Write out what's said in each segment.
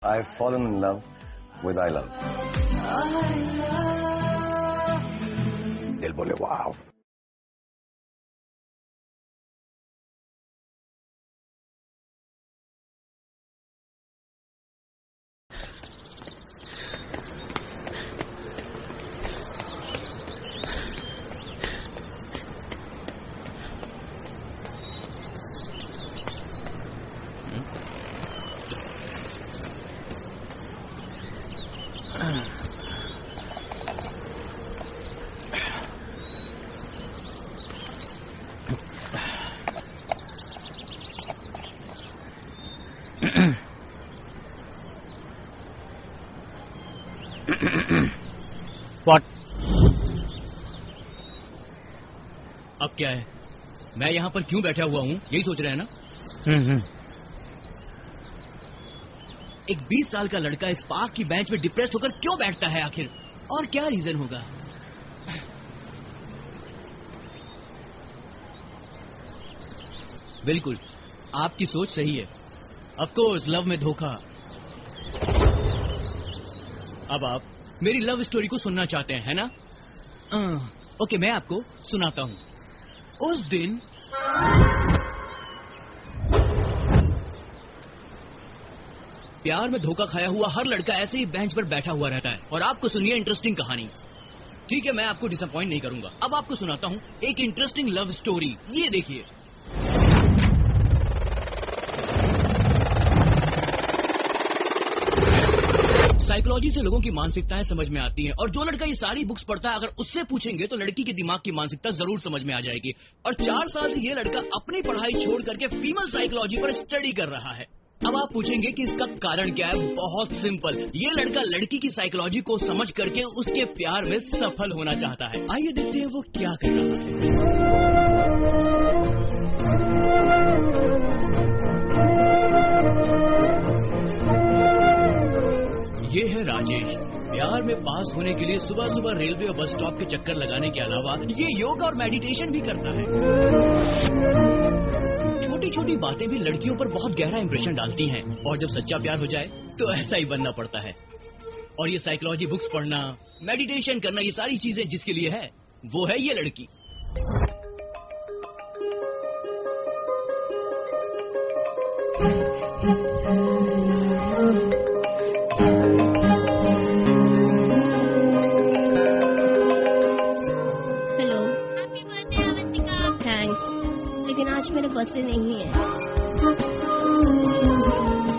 I've fallen in love with I love. दिल बोले वाव. What? अब क्या है? मैं यहाँ पर क्यों बैठा हुआ हूँ यही सोच रहे हैं ना? एक 20 साल का लड़का इस पार्क की बेंच में डिप्रेस्ड होकर क्यों बैठता है आखिर? और क्या रीजन होगा? बिल्कुल, आपकी सोच सही है. ऑफ कोर्स लव में धोखा. अब आप मेरी लव स्टोरी को सुनना चाहते हैं, है ना? ओके, मैं आपको सुनाता हूं. उस दिन प्यार में धोखा खाया हुआ हर लड़का ऐसे ही बेंच पर बैठा हुआ रहता है. और आपको सुनिए इंटरेस्टिंग कहानी. ठीक है, मैं आपको डिसअपॉइंट नहीं करूंगा. अब आपको सुनाता हूं एक इंटरेस्टिंग लव स्टोरी. ये देखिए. साइकोलॉजी से लोगों की मानसिकताएं समझ में आती हैं. और जो लड़का ये सारी बुक्स पढ़ता है, अगर उससे पूछेंगे तो लड़की के दिमाग की मानसिकता जरूर समझ में आ जाएगी. और 4 साल से ये लड़का अपनी पढ़ाई छोड़ करके फीमेल साइकोलॉजी पर स्टडी कर रहा है. अब आप पूछेंगे कि इसका कारण क्या है? बहुत सिंपल. ये लड़का लड़की की साइकोलॉजी को समझ करके उसके प्यार में सफल होना चाहता है. आइए देखते हैं वो क्या कर रहा है. ये है राजेश. प्यार में पास होने के लिए सुबह सुबह रेलवे और बस स्टॉप के चक्कर लगाने के अलावा ये योग और मेडिटेशन भी करता है. छोटी छोटी बातें भी लड़कियों पर बहुत गहरा इंप्रेशन डालती हैं. और जब सच्चा प्यार हो जाए तो ऐसा ही बनना पड़ता है. और ये साइकोलॉजी बुक्स पढ़ना, मेडिटेशन करना, ये सारी चीजें जिसके लिए है वो है ये लड़की. आज मेरा बर्थडे नहीं है.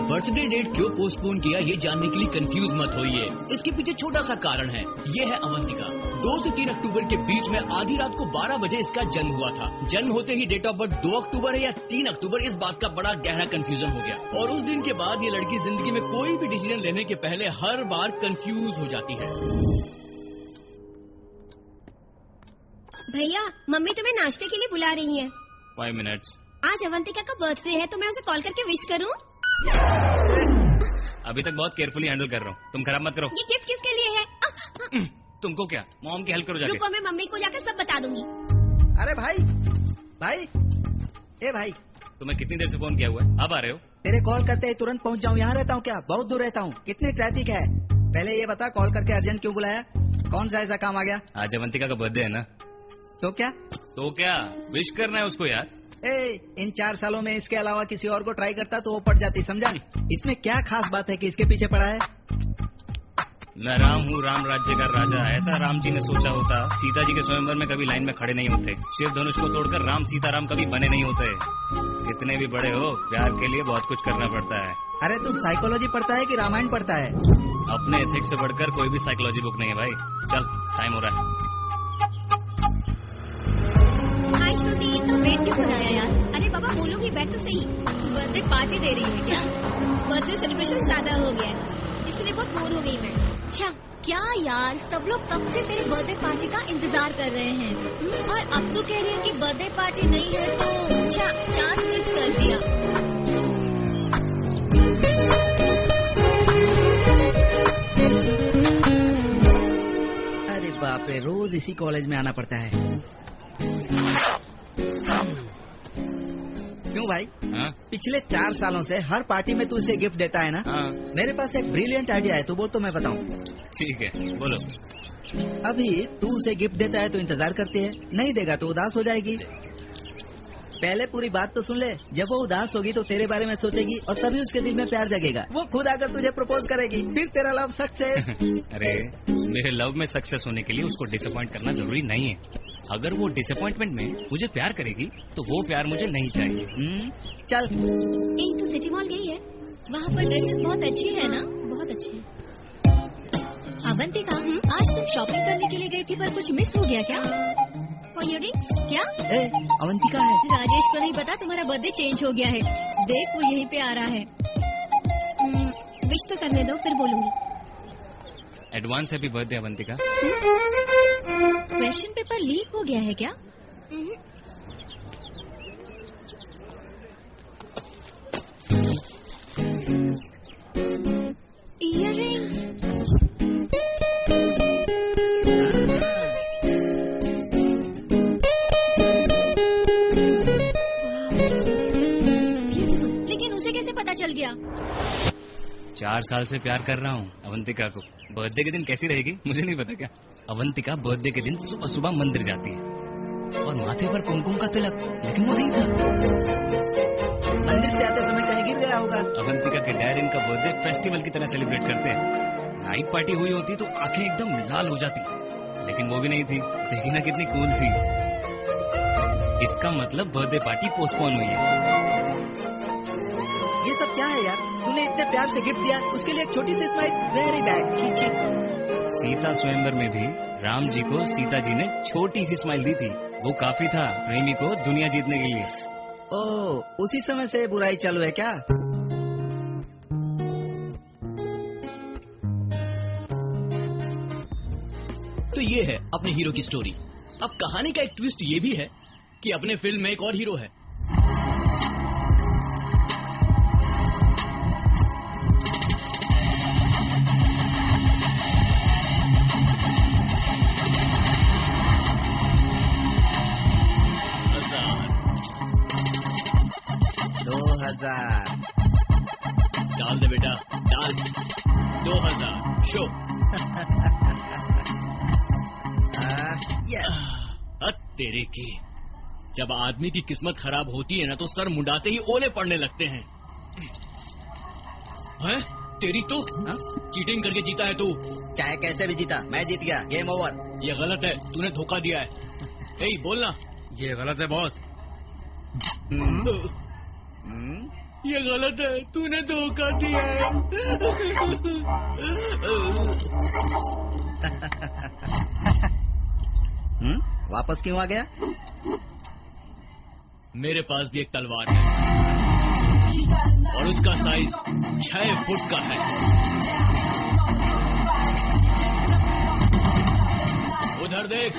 बर्थडे डेट क्यों पोस्टपोन किया ये जानने के लिए कंफ्यूज मत होइए. इसके पीछे छोटा सा कारण है. ये है अवंतिका. 2 से 3 अक्टूबर के बीच में आधी रात को 12 बजे इसका जन्म हुआ था. जन्म होते ही डेट ऑफ बर्थ 2 अक्टूबर है या 3 अक्टूबर, इस बात का बड़ा गहरा कंफ्यूजन हो गया. और उस दिन के बाद ये लड़की जिंदगी में कोई भी डिसीजन लेने के पहले हर बार कंफ्यूज हो जाती है. भैया, मम्मी तुम्हें नाश्ते के लिए बुला रही है. 5 मिनट्स. आज अवंतिका का बर्थडे है तो मैं उसे कॉल करके विश करूं? अभी तक बहुत केयरफुली हैंडल कर रहा हूँ. तुम खराब मत करो. ये गिफ्ट किसके लिए है? तुमको क्या, मॉम की हेल्प करो जाके. रुको, मैं मम्मी को जाकर सब बता दूंगी. अरे भाई, ए भाई, तुम्हें कितनी देर से फोन किया हुआ है? अब आ रहे हो? तेरे कॉल करते ही तुरंत पहुंच जाऊँ. यहाँ रहता हूँ क्या? बहुत दूर रहता हूँ. कितनी ट्रैफिक है पहले ये बता. कॉल करके अर्जेंट क्यों बुलाया? कौन सा ऐसा काम आ गया? आज अवंतिका का बर्थडे है ना. तो क्या विश करना है उसको यार. इन 4 सालों में इसके अलावा किसी और को ट्राई करता तो वो पड़ जाती, समझा? इसमें क्या खास बात है कि इसके पीछे पड़ा है? मैं राम हूँ, राम राज्य का राजा. ऐसा राम जी ने सोचा होता. सीता जी के स्वयंवर में कभी लाइन में खड़े नहीं होते. शिव धनुष को तोड़कर राम सीताराम कभी बने नहीं होते. कितने भी बड़े हो, प्यार के लिए बहुत कुछ करना पड़ता है. अरे तू साइकोलॉजी पढ़ता है कि रामायण पढ़ता है? अपने एथिक्स से बढ़कर कोई भी साइकोलॉजी बुक नहीं है भाई. चल, टाइम हो रहा है. हाय श्रुति, इतना वेट क्यों कराया यार? अरे बाबा बोलोगी, बैठ तो सही. बर्थडे पार्टी दे रही है क्या? बर्थडे सेलिब्रेशन ज्यादा हो गया है इसलिए बहुत बोर हो गई मैं. अच्छा क्या यार, सब लोग कब से तेरे बर्थडे पार्टी का इंतजार कर रहे हैं. और अब तो कह रही है कि बर्थडे पार्टी नहीं है तो अच्छा चांस मिस कर दिया. अरे बाप रे, रोज इसी कॉलेज में आना पड़ता है. क्यों भाई, हाँ पिछले 4 सालों से हर पार्टी में तू उसे गिफ्ट देता है ना। हाँ मेरे पास एक ब्रिलियंट आइडिया है, तू बोल तो मैं बताऊं। ठीक है, बोलो। अभी तू उसे गिफ्ट देता है तो इंतजार करती है, नहीं देगा तो उदास हो जाएगी। पहले पूरी बात तो सुन ले। जब वो उदास होगी तो तेरे बारे में सोचेगी और तभी उसके दिल में प्यार जगेगा। वो खुद आकर तुझे प्रपोज करेगी, फिर तेरा लव सक्सेस। अरे मेरे लव में सक्सेस होने के लिए उसको डिसअपॉइंट करना जरूरी नहीं है। अगर वो डिसअपॉइंटमेंट में मुझे प्यार करेगी तो वो प्यार मुझे नहीं चाहिए। चल। एक तो सिटी मॉल गई है, वहाँ पर ड्रेसेस बहुत अच्छी है ना, बहुत अच्छी है। अवंतिका, आज तुम शॉपिंग करने के लिए गई थी पर कुछ मिस हो गया क्या? इयररिंग्स क्या? अवंतिका है। राजेश को नहीं पता तुम्हारा बर्थडे चेंज हो गया है। देख वो यहीं पे आ रहा है। विश तो करने दो, फिर बोलूंगी। Advance happy birthday Avantika. Question paper leak हो गया है क्या? इयररिंग्स। लेकिन उसे कैसे पता चल गया? 4 साल से प्यार कर रहा हूँ अवंतिका को। बर्थडे के दिन कैसी रहेगी मुझे नहीं पता क्या। अवंतिका बर्थडे के दिन सुबह सुबह मंदिर जाती है और माथे पर कुमकुम का तिलक, लेकिन वो नहीं था। मंदिर से आते समय कहीं गिर गया होगा। अवंतिका के डैड इनका बर्थडे फेस्टिवल की तरह सेलिब्रेट करते हैं। नाइट पार्टी हुई होती तो आंखें एकदम लाल हो जाती, लेकिन वो भी नहीं थी। देखी ना कितनी कूल थी। इसका मतलब बर्थडे पार्टी पोस्टपोन हुई है। ये सब क्या है यार? तूने इतने प्यार से गिफ्ट दिया, उसके लिए एक छोटी सी स्माइल, वेरी बैड। छी। सीता स्वयंवर में भी राम जी को सीता जी ने छोटी सी स्माइल दी थी। वो काफी था प्रेमी को दुनिया जीतने के लिए। ओह, उसी समय से बुराई चालू है क्या? तो ये है अपने हीरो की स्टोरी। अब कहानी का एक ट्विस्ट ये भी है कि अपने फिल्म में एक और हीरो है। डाल दे बेटा, डाल। 2000 शो। तेरे की, जब आदमी की किस्मत खराब होती है ना तो सर मुंडाते ही ओले पड़ने लगते हैं। हैं? तेरी तो चीटिंग करके जीता है तू। चाहे कैसे भी जीता, मैं जीत गया, गेम ओवर। ये गलत है, तूने धोखा दिया है। ए बोलना, ये गलत है बॉस। ये गलत है, तूने धोखा दिया है। वापस क्यों आ गया? मेरे पास भी एक तलवार है और उसका साइज 6 फुट का है। उधर देख।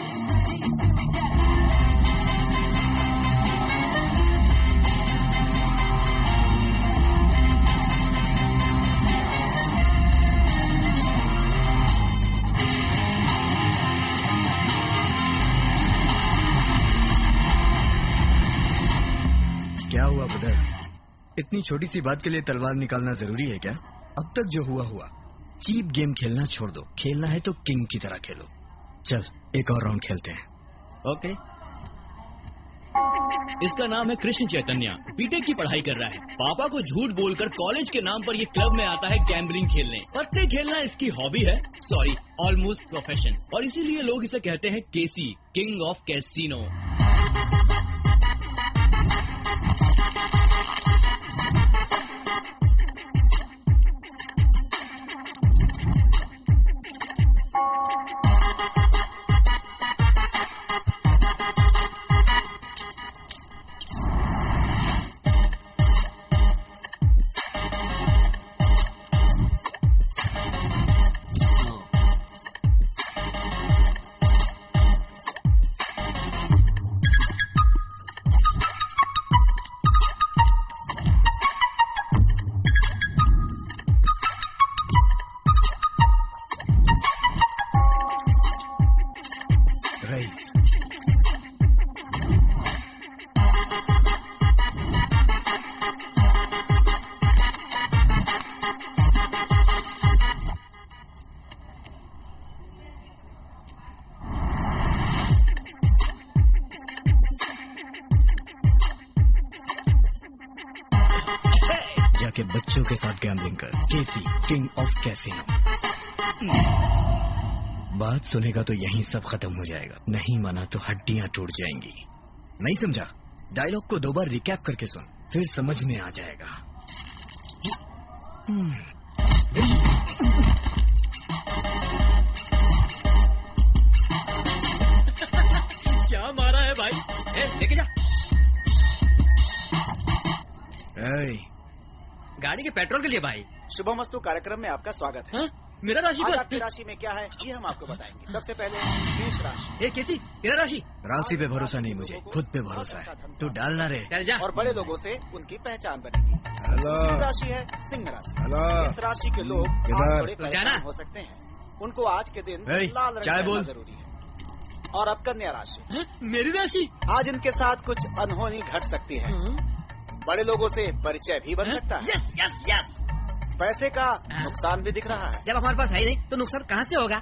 क्या हुआ ब्रदर? इतनी छोटी सी बात के लिए तलवार निकालना जरूरी है क्या? अब तक जो हुआ हुआ। चीप गेम खेलना छोड़ दो, खेलना है तो किंग की तरह खेलो। चल एक और राउंड खेलते हैं। ओके। इसका नाम है कृष्ण चैतन्य। बीटेक की पढ़ाई कर रहा है। पापा को झूठ बोलकर कॉलेज के नाम पर ये क्लब में आता है गैम्बलिंग खेलने। पत्ते खेलना इसकी हॉबी है, सॉरी ऑलमोस्ट प्रोफेशन, और इसीलिए लोग इसे कहते हैं केसी, किंग ऑफ कैसीनो। के बच्चों के साथ गैम्बलिंग कर। केसी, किंग ऑफ कैसीनो। बात सुनेगा तो यहीं सब खत्म हो जाएगा, नहीं माना तो हड्डियां टूट जाएंगी। नहीं समझा? डायलॉग को 2 बार रिकैप करके सुन, फिर समझ में आ जाएगा। क्या मारा है भाई? लेके जा। गाड़ी के पेट्रोल के लिए भाई। शुभमस्तु कार्यक्रम में आपका स्वागत है। मेरा राशि आज पर आपकी राशि में क्या है ये हम आपको बताएंगे। सबसे पहले मेष राशि। कैसी तेरा राशि? राशि पे भरोसा नहीं, मुझे खुद पे भरोसा है। तू डालना रे। चल जा। और बड़े लोगों से उनकी पहचान बनेगी। दूसरी राशि है सिंह राशि। इस राशि के लोग आज थोड़े परेशान हो सकते हैं। उनको आज के दिन लाल रंग चाय बोल जरूरी है। और अब कन्या राशि। मेरी राशि? आज इनके साथ कुछ अनहोनी घट सकती है। बड़े लोगों से परिचय भी बन सकता है। Yes yes yes. पैसे का नुकसान भी दिख रहा है। जब हमारे पास है नहीं तो नुकसान कहाँ से होगा?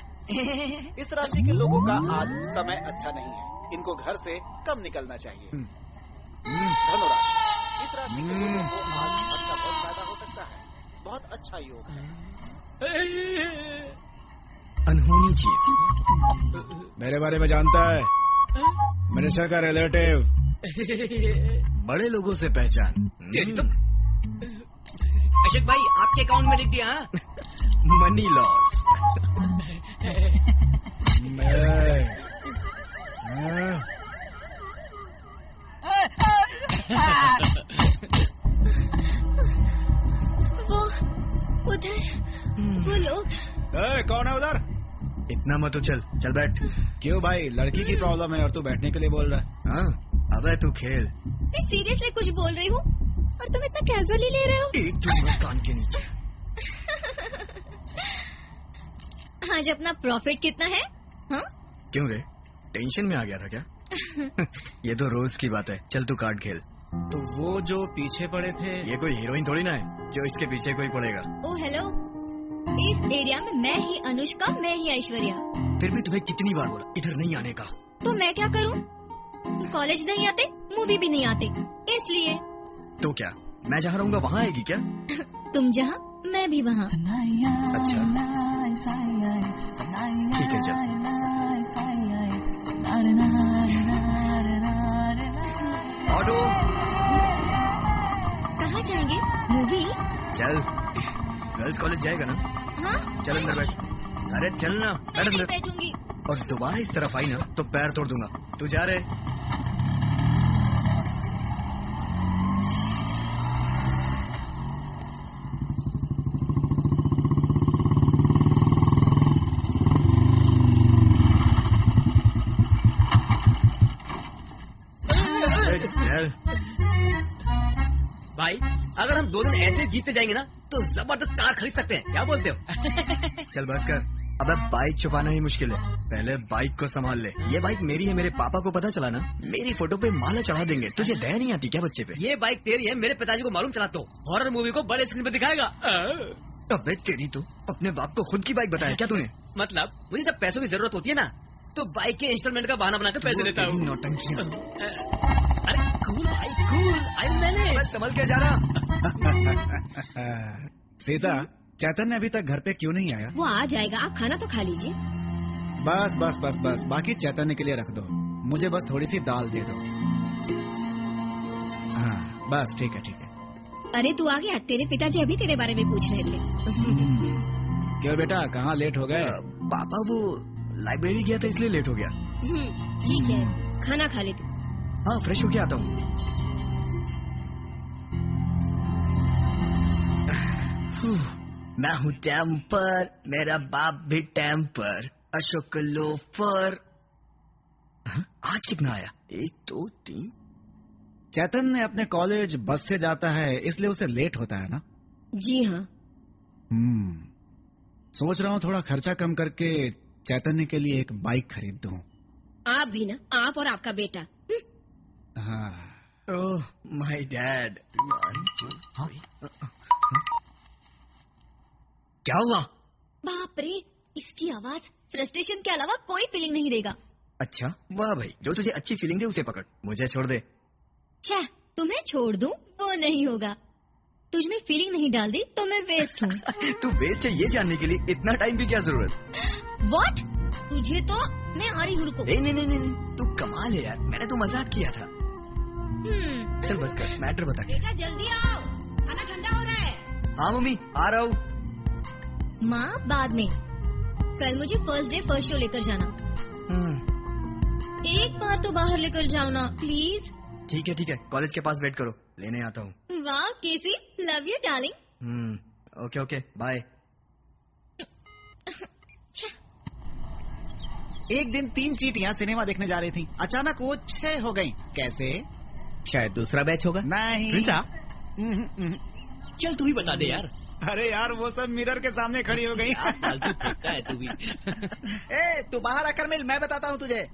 इस राशि के लोगों का आज समय अच्छा नहीं है। इनको घर से कम निकलना चाहिए। धनुराशि। इस राशि के लोगों को आज अच्छा बहुत फायदा हो सकता है। बहुत अच्छा योग है। अनहोनी चीज मेरे बारे में जानता है, मिनिस्टर का रिलेटिव। बड़े लोगों से पहचान। अशोक भाई आपके अकाउंट में लिख दिया। Money loss. वो उधर वो लोग। कौन है उधर? इतना मत उछल, चल बैठ। क्यों भाई, लड़की की प्रॉब्लम है और तू बैठने के लिए बोल रहा है? हाँ, अबे तू खेल। मैं सीरियसली कुछ बोल रही हूँ और तुम इतना कैजुअली ले रहे हो। एक दूसरे कान के नीचे। आज अपना प्रॉफिट कितना है? हाँ? क्यों रे, टेंशन में आ गया था क्या? ये तो रोज की बात है। चल तू कार्ड खेल। तो वो जो पीछे पड़े थे, ये कोई हीरोइन थोड़ी ना है जो इसके पीछे कोई पड़ेगा। ओ हेलो, इस एरिया में मैं ही अनुष्का, मैं ही ऐश्वर्या। फिर भी तुम्हें कितनी बार बोला इधर नहीं आने का? तो मैं क्या करूँ? कॉलेज नहीं आते, मूवी भी नहीं आते, इसलिए। तो क्या मैं जहाँ रहूँगा वहाँ आएगी क्या? तुम जहाँ मैं भी वहाँ। अच्छा ठीक है, चल। ऑटो। कहाँ जाएंगे? मूवी? चल, गर्ल्स कॉलेज जाएगा ना? हाँ? चल अंदर बैठ। अरे चल ना, बैठ मैं नहीं अंदर। बैठूंगी। और दोबारा इस तरफ आई ना तो पैर तोड़ दूंगा। तू जा रहे? चल भाई अगर हम 2 दिन ऐसे जीतते जाएंगे ना तो जबरदस्त कार खरीद सकते हैं। क्या बोलते हो? चल बस कर। अबे बाइक छुपाना ही मुश्किल है, पहले बाइक को संभाल ले। ये बाइक मेरी है, मेरे पापा को पता चला ना मेरी फोटो पे माला चढ़ा देंगे। तुझे दया नहीं आती क्या बच्चे पे? ये बाइक तेरी है, मेरे पिताजी को मालूम चला तो हॉरर मूवी को बड़े स्क्रीन पे दिखाएगा। अबे तेरी तो अपने बाप को खुद की बाइक बताया क्या तूने? मतलब मुझे जब पैसों की जरूरत होती है ना तो बाइक के इंस्टॉलमेंट का बहाना बनाकर पैसे लेता हूँ। नौटंकियां। अरे कूल भाई कूल, आई मैंने बस संभल के जा रहा। सीता, चैतन्य अभी तक घर पे क्यों नहीं आया? वो आ जाएगा, आप खाना तो खा लीजिए। बस बस बस बस, बाकी चैतन्य के लिए रख दो। मुझे बस थोड़ी सी दाल दे दो। हाँ बस ठीक है ठीक है। अरे तू आ गया, तेरे पिताजी अभी तेरे बारे में पूछ रहे थे। क्यों बेटा, कहाँ लेट हो गए? पापा वो लाइब्रेरी गया था इसलिए लेट हो गया। ठीक है, खाना खा ले तू। हाँ फ्रेश होके आता हूँ। मैं हूँ टेम्पर, मेरा बाप भी टेम्पर, अशोक लोफर। आज कितना आया? 1 2 3। चैतन्य अपने कॉलेज बस से जाता है इसलिए उसे लेट होता है ना? जी हाँ। सोच रहा हूँ थोड़ा खर्चा कम करके चैतन्य के लिए एक बाइक खरीद दूँ। आप भी ना, आप और आपका बेटा। हाँ। Oh my dad. क्या हुआ? बाप रे, इसकी आवाज फ्रस्ट्रेशन के अलावा कोई फीलिंग नहीं देगा। अच्छा वाह भाई, जो तुझे अच्छी फीलिंग दे उसे पकड़, मुझे छोड़ दे। छह, तुम्हें छोड़ दूं वो नहीं होगा। तुझ में फीलिंग नहीं डाल दी तो मैं वेस्ट हूँ। तू वेस्ट है ये जानने के लिए इतना टाइम की क्या जरूरत? व्हाट? तुझे तो मैं आ रही हूँ, रुको। नहीं, तू कमाल है यार, मैंने तो मजाक किया था। चल बस कर, मैटर बता। बेटा जल्दी आओ, खाना ठंडा हो रहा है। हाँ मम्मी आ रहा हूँ। माँ बाद में, कल मुझे फर्स्ट डे फर्स्ट शो लेकर जाना। एक बार तो बाहर लेकर जाओ ना प्लीज। ठीक है, कॉलेज के पास वेट करो, लेने आता हूँ। वाह केसी, love you darling. Okay bye. एक दिन 3 चींटियां सिनेमा देखने जा रही थी, अचानक वो 6 हो गईं। कैसे? शायद दूसरा बैच होगा। नहीं। चल तू ही बता दे यार। अरे यार वो सब मिरर के सामने खड़ी हो गई। फालतू फेंकता है तू भी। ए तू बाहर आकर मिल, मैं बताता हूँ तुझे।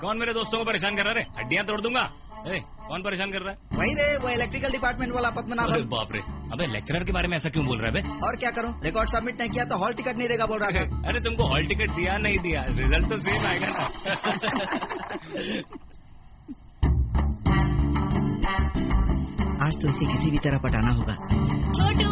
कौन मेरे दोस्तों को परेशान कर रहा है? हड्डियां तोड़ दूंगा। कौन परेशान कर रहा है? वही रे, वो इलेक्ट्रिकल डिपार्टमेंट वाला पद्मनाभन। अरे बाप रे, अबे लेक्चरर के बारे में ऐसा क्यों बोल रहा है बे? और क्या करूं, रिकॉर्ड सबमिट नहीं किया तो हॉल टिकट नहीं देगा बोल रहा था। अरे तुमको हॉल टिकट दिया नहीं दिया, रिजल्ट तो सेम आएगा ना। आज तो इसे किसी भी तरह पटाना होगा। छोटू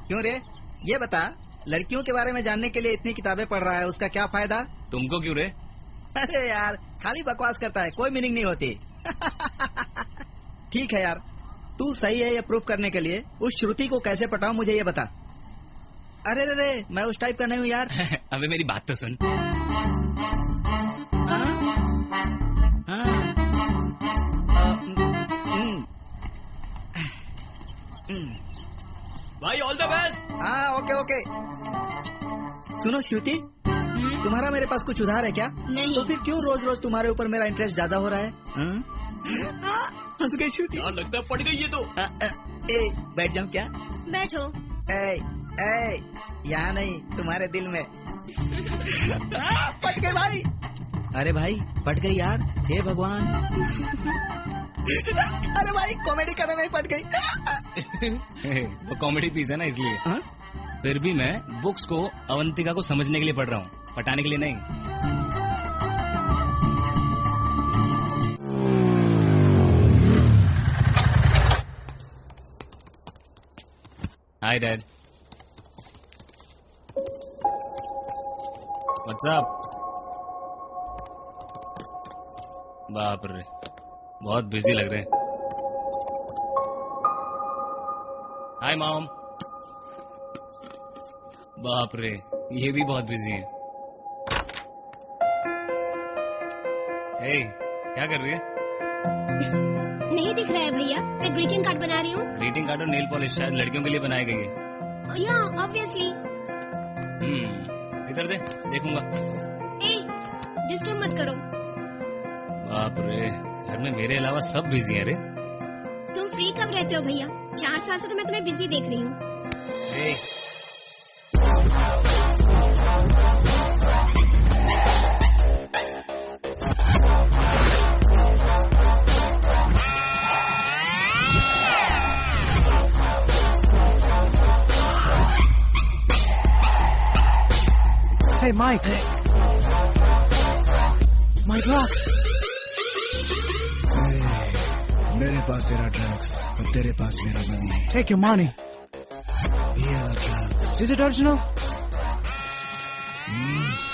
क्यों रे, ये बता, लड़कियों के बारे में जानने के लिए इतनी किताबें पढ़ रहा है, उसका क्या फायदा? तुमको क्यों रे? अरे यार खाली बकवास करता है, कोई मीनिंग नहीं होती। ठीक है यार, तू सही है ये प्रूफ करने के लिए उस श्रुति को कैसे पटाऊं मुझे ये बता। अरे रे मैं उस टाइप का नहीं हूँ यार। अबे मेरी बात तो सुन। भाई ऑल द बेस्ट। हाँ ओके। सुनो श्रुति, तुम्हारा मेरे पास कुछ उधार है क्या? नहीं। तो फिर क्यों रोज रोज तुम्हारे ऊपर मेरा इंटरेस्ट ज्यादा हो रहा है? हंस गई श्रुति। यार लगता है पड़ गई ये तो। बैठ जाऊं क्या? बैठो। यहाँ नहीं, तुम्हारे दिल में। पट गई भाई। अरे भाई पट गई यार, हे भगवान। अरे भाई कॉमेडी करने में पट गई। वो कॉमेडी पीस है ना इसलिए। फिर भी मैं बुक्स को अवंतिका को समझने के लिए पढ़ रहा हूँ, पटाने के लिए नहीं। Hi dad, what's up? बाप रे बहुत बिजी लग रहे हैं। Hi mom. बाप रे ये भी बहुत बिजी हैं। क्या कर रही है? नहीं दिख रहा है भैया, मैं ग्रीटिंग कार्ड बना रही हूँ। ग्रीटिंग कार्ड और नेल पॉलिश शायद लड़कियों के लिए बनाई गई है। या ऑब्वियसली। इधर दे, देखूंगा। डिस्टर्ब मत करो। बाप रे घर में मेरे अलावा सब बिजी हैं रे। तुम फ्री कब रहते हो भैया? 4 साल से तो मैं तुम्हें बिजी देख रही हूँ। Hey Mike, my drugs. मेरे पास तेरा ड्रग्स और तेरे पास मेरा money. Take your money. Here drugs. Is it original?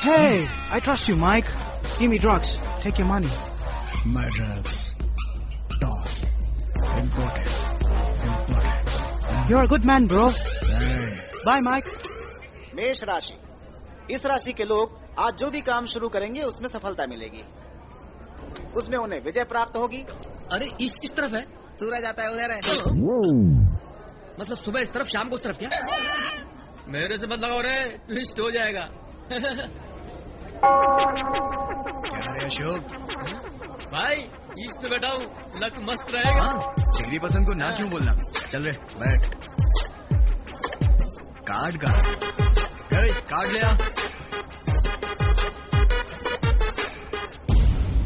Hey, I trust you, Mike. Give me drugs. Take your money. My drugs. Top. Important. You're a good man, bro. Hey. Bye, Mike. मेष राशि, इस राशि के लोग आज जो भी काम शुरू करेंगे उसमें सफलता मिलेगी, उसमें उन्हें विजय प्राप्त होगी। अरे इस तरफ है, सूरज आता है उधर है। मतलब सुबह इस तरफ शाम को उस तरफ क्या? मेरे से मत लगाओ रे, ट्विस्ट हो जाएगा। क्या रे अशोक? भाई ईस्ट में बैठा हूँ, लक मस्त रहेगा। चिंगरी पसंद को ना क्यों बोलना? चल रे बैठ। कार्ड का कार्ड ले आ।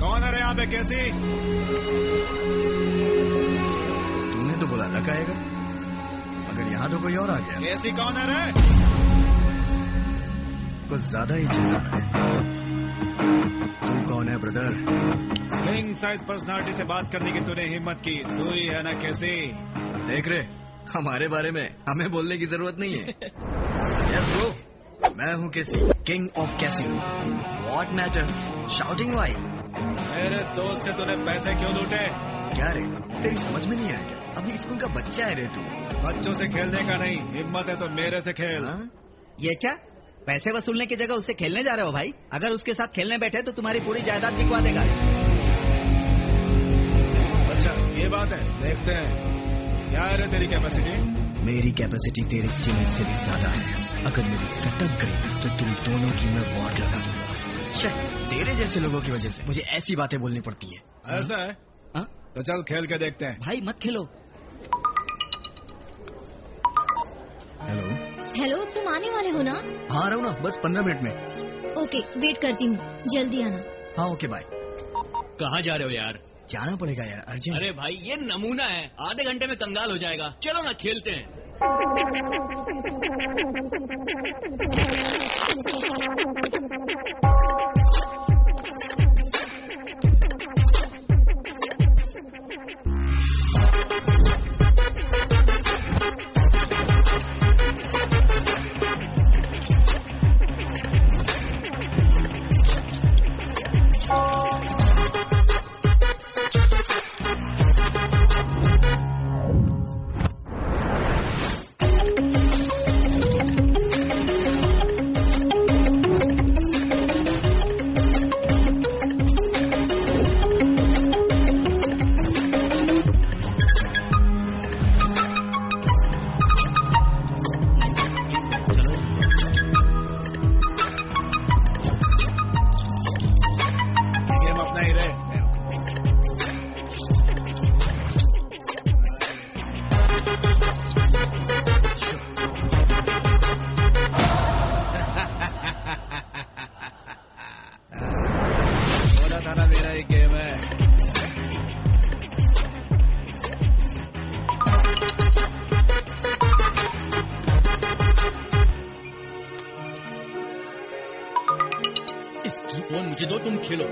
कौन है रे यहाँ पे? कैसी? तूने तो बोला लक आएगा, मगर यहाँ तो कोई और आ गया। कैसी कौन है रे? कुछ ज्यादा ही चिल्ला रहा है। तू कौन है ब्रदर? किंग साइज पर्सनालिटी से बात करने की तूने हिम्मत की, तू ही है ना कैसे? देख रहे, हमारे बारे में हमें बोलने की जरूरत नहीं है। यस ब्रो, मैं हूँ Casey, king of casino. What matter shouting why? मेरे दोस्त से तूने पैसे क्यों लूटे? क्या रे, तेरी समझ में नहीं आया क्या? अभी स्कूल का बच्चा है रे तू। बच्चों से खेलने का नहीं, हिम्मत है तो मेरे से खेल। ये क्या, पैसे वसूलने की जगह उससे खेलने जा रहे हो भाई? अगर उसके साथ खेलने बैठे तो तुम्हारी पूरी जायदाद बिकवा देगा। अच्छा ये बात है, देखते हैं क्या है रे तेरी कैपेसिटी। मेरी कैपेसिटी तेरे स्टीमेट से भी ज्यादा है। अगर मेरी सटक गई तो तुम दोनों की मैं वॉर लगा दूंगा। तेरे जैसे लोगों की वजह से मुझे ऐसी बातें बोलनी पड़ती है। ऐसा है? तो चल खेल के देखते हैं। भाई मत खेलो। हेलो हेलो, तुम आने वाले हो ना? हाँ आ रहा हूँ ना, बस 15 मिनट में। ओके, वेट करती हूँ, जल्दी आना। हाँ ओके बाय। कहाँ जा रहे हो यार? जाना पड़ेगा यार अर्जेंट। अरे भाई ये नमूना है, आधे घंटे में कंगाल हो जाएगा। चलो ना खेलते हैं। मेरा ही गेम है। इसकी फोन मुझे दो, तुम खेलो।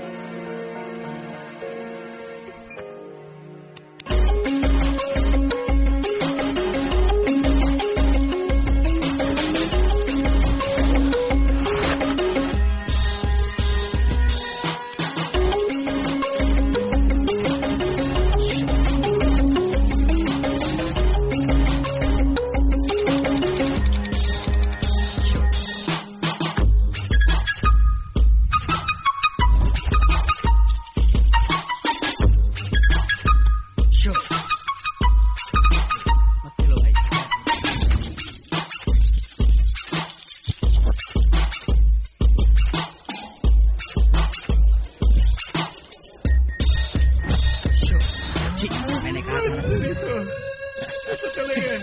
मैंने कहा तो चले गए।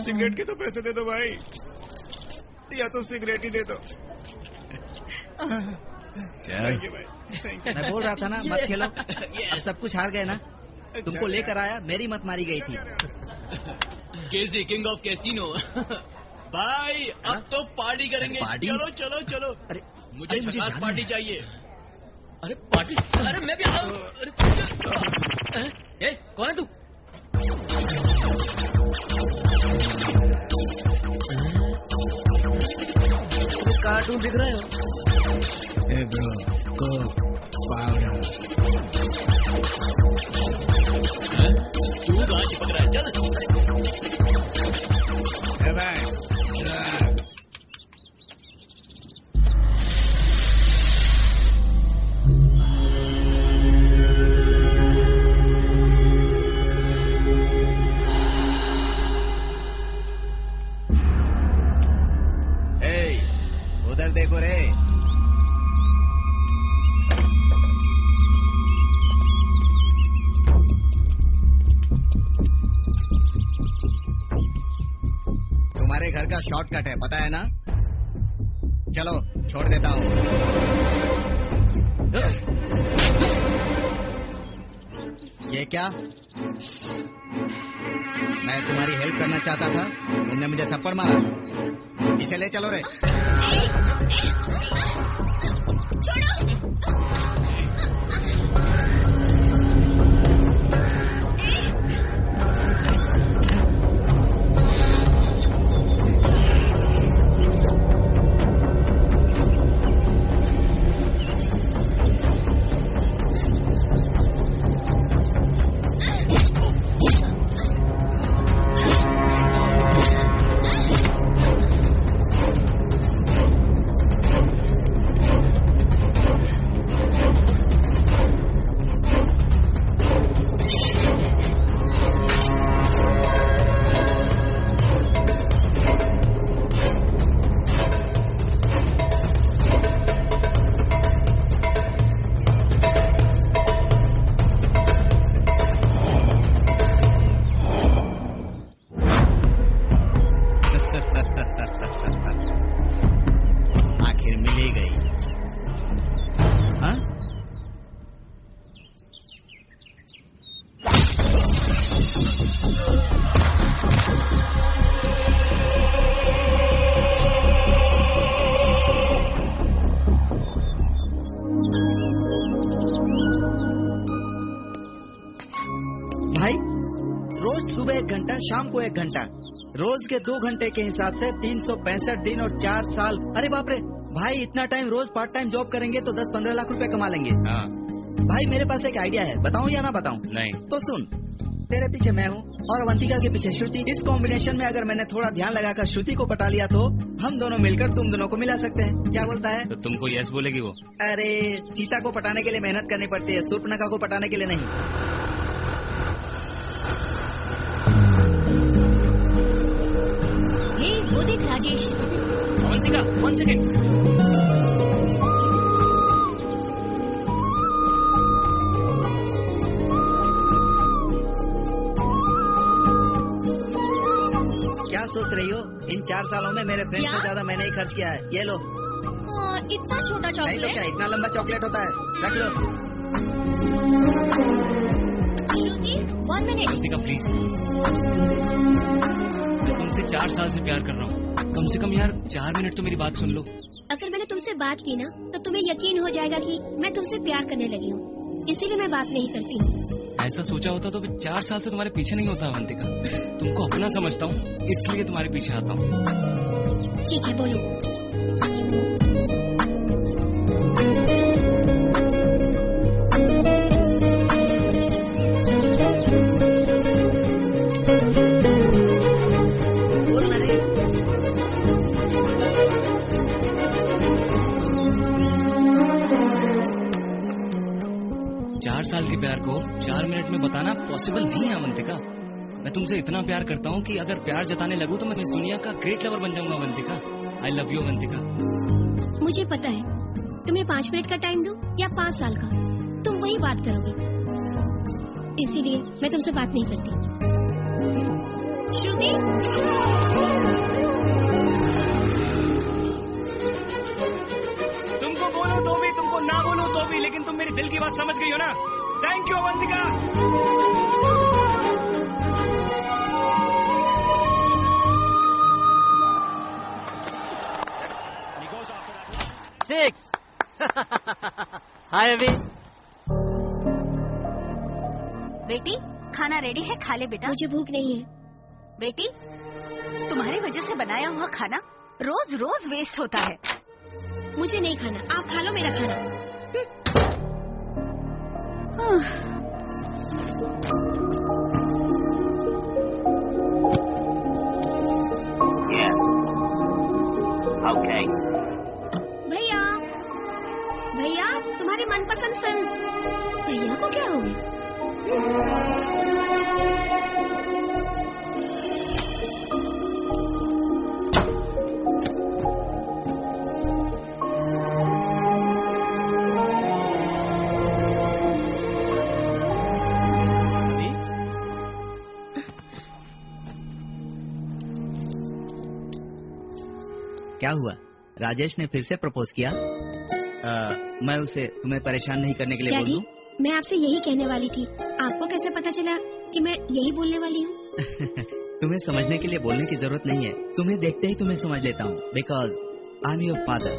सिगरेट के तो पैसे दे दो भाई, या तो सिगरेट ही दे दो। मैं बोल रहा था ना मत खेलो। अब सब कुछ हार गए ना। तुमको लेकर आया, मेरी मत मारी गई थी। केसी किंग ऑफ कैसीनो। भाई अब तो पार्टी करेंगे। पार्टी? चलो चलो चलो। अरे मुझे झकास जाना पार्टी है। चाहिए। अरे पार्टी? अरे मैं भी आ रहा हूँ। अरे कौन है तू? कार्टून दिख रहे हो? Hey bro, go powder. तू कहाँ चिपक रहा है? चल। Hey man, drugs. उधर देखो रे। तुम्हारे घर का शॉर्टकट है, पता है ना? चलो छोड़ देता हूँ। ये क्या? मैं तुम्हारी हेल्प करना चाहता था, तुमने मुझे थप्पड़ मारा। इसे ले चलो रे। भाई रोज सुबह 1 घंटा, शाम को 1 घंटा, रोज के 2 घंटे के हिसाब से 365 दिन और 4 साल। अरे बाप रे भाई, इतना टाइम रोज पार्ट टाइम जॉब करेंगे तो 10-15 लाख रुपए कमा लेंगे। हाँ। भाई मेरे पास एक आइडिया है, बताऊं या ना बताऊं? नहीं। तो सुन, तेरे पीछे मैं हूँ और अवंतिका के पीछे श्रुति। इस कॉम्बिनेशन में अगर मैंने थोड़ा ध्यान लगाकर श्रुति को पटा लिया तो हम दोनों मिलकर तुम दोनों को मिला सकते हैं। क्या बोलता है? तो तुमको यस बोलेगी वो? अरे चीता को पटाने के लिए मेहनत करनी पड़ती है, शूर्पणखा को पटाने के लिए नहीं। वो देख राजेश। अवंतिका 1 सेकेंड। क्या सोच रही हो? इन 4 सालों में मेरे फ्रेंड से ज्यादा मैंने ही खर्च किया है। ये लो। इतना छोटा चॉकलेट? नहीं तो क्या, इतना लंबा चॉकलेट होता है। रख लो। श्रुति 1 मिनट। अवंतिका प्लीज, मैं तुमसे 4 साल से प्यार कर रहा हूँ, कम से कम यार 4 मिनट तो मेरी बात सुन लो। अगर मैंने तुमसे बात की ना तो तुम्हें यकीन हो जाएगा कि मैं तुमसे प्यार करने लगी हूँ, इसीलिए मैं बात नहीं करती हूँ। ऐसा सोचा होता तो मैं 4 साल से तुम्हारे पीछे नहीं होता अवंतिका। तुमको अपना समझता हूँ, इसलिए तुम्हारे पीछे आता हूँ। ठीक है, बोलो। साल के प्यार को 4 मिनट में बताना पॉसिबल नहीं है अवंतिका। मैं तुमसे इतना प्यार करता हूँ कि अगर प्यार जताने लगूं तो मैं इस दुनिया का ग्रेट लवर बन जाऊंगा Avantika. I love you Avantika. मुझे पता है, तुम्हें 5 मिनट का टाइम दूं या 5 साल का, तुम वही बात करोगे, इसीलिए मैं तुमसे बात नहीं करती। श्रुति, तुमको बोलो तो भी, तुमको ना बोलो तो भी, लेकिन तुम मेरी दिल की बात समझ गई हो ना। Thank you Avantika. Six. हाय अभी। बेटी खाना रेडी है, खा ले बेटा। मुझे भूख नहीं है। बेटी तुम्हारी वजह से बनाया हुआ खाना रोज रोज वेस्ट होता है। मुझे नहीं खाना, आप खा लो मेरा खाना। Okay. भैया, भैया तुम्हारी मनपसंद फिल्म। भैया को क्या हो गया? क्या हुआ? राजेश ने फिर से प्रपोज किया? मैं उसे तुम्हें परेशान नहीं करने के लिए बोल दूं? मैं आपसे यही कहने वाली थी। आपको कैसे पता चला कि मैं यही बोलने वाली हूँ? तुम्हें समझने के लिए बोलने की जरूरत नहीं है, तुम्हें देखते ही तुम्हें समझ लेता हूँ, because I am your father.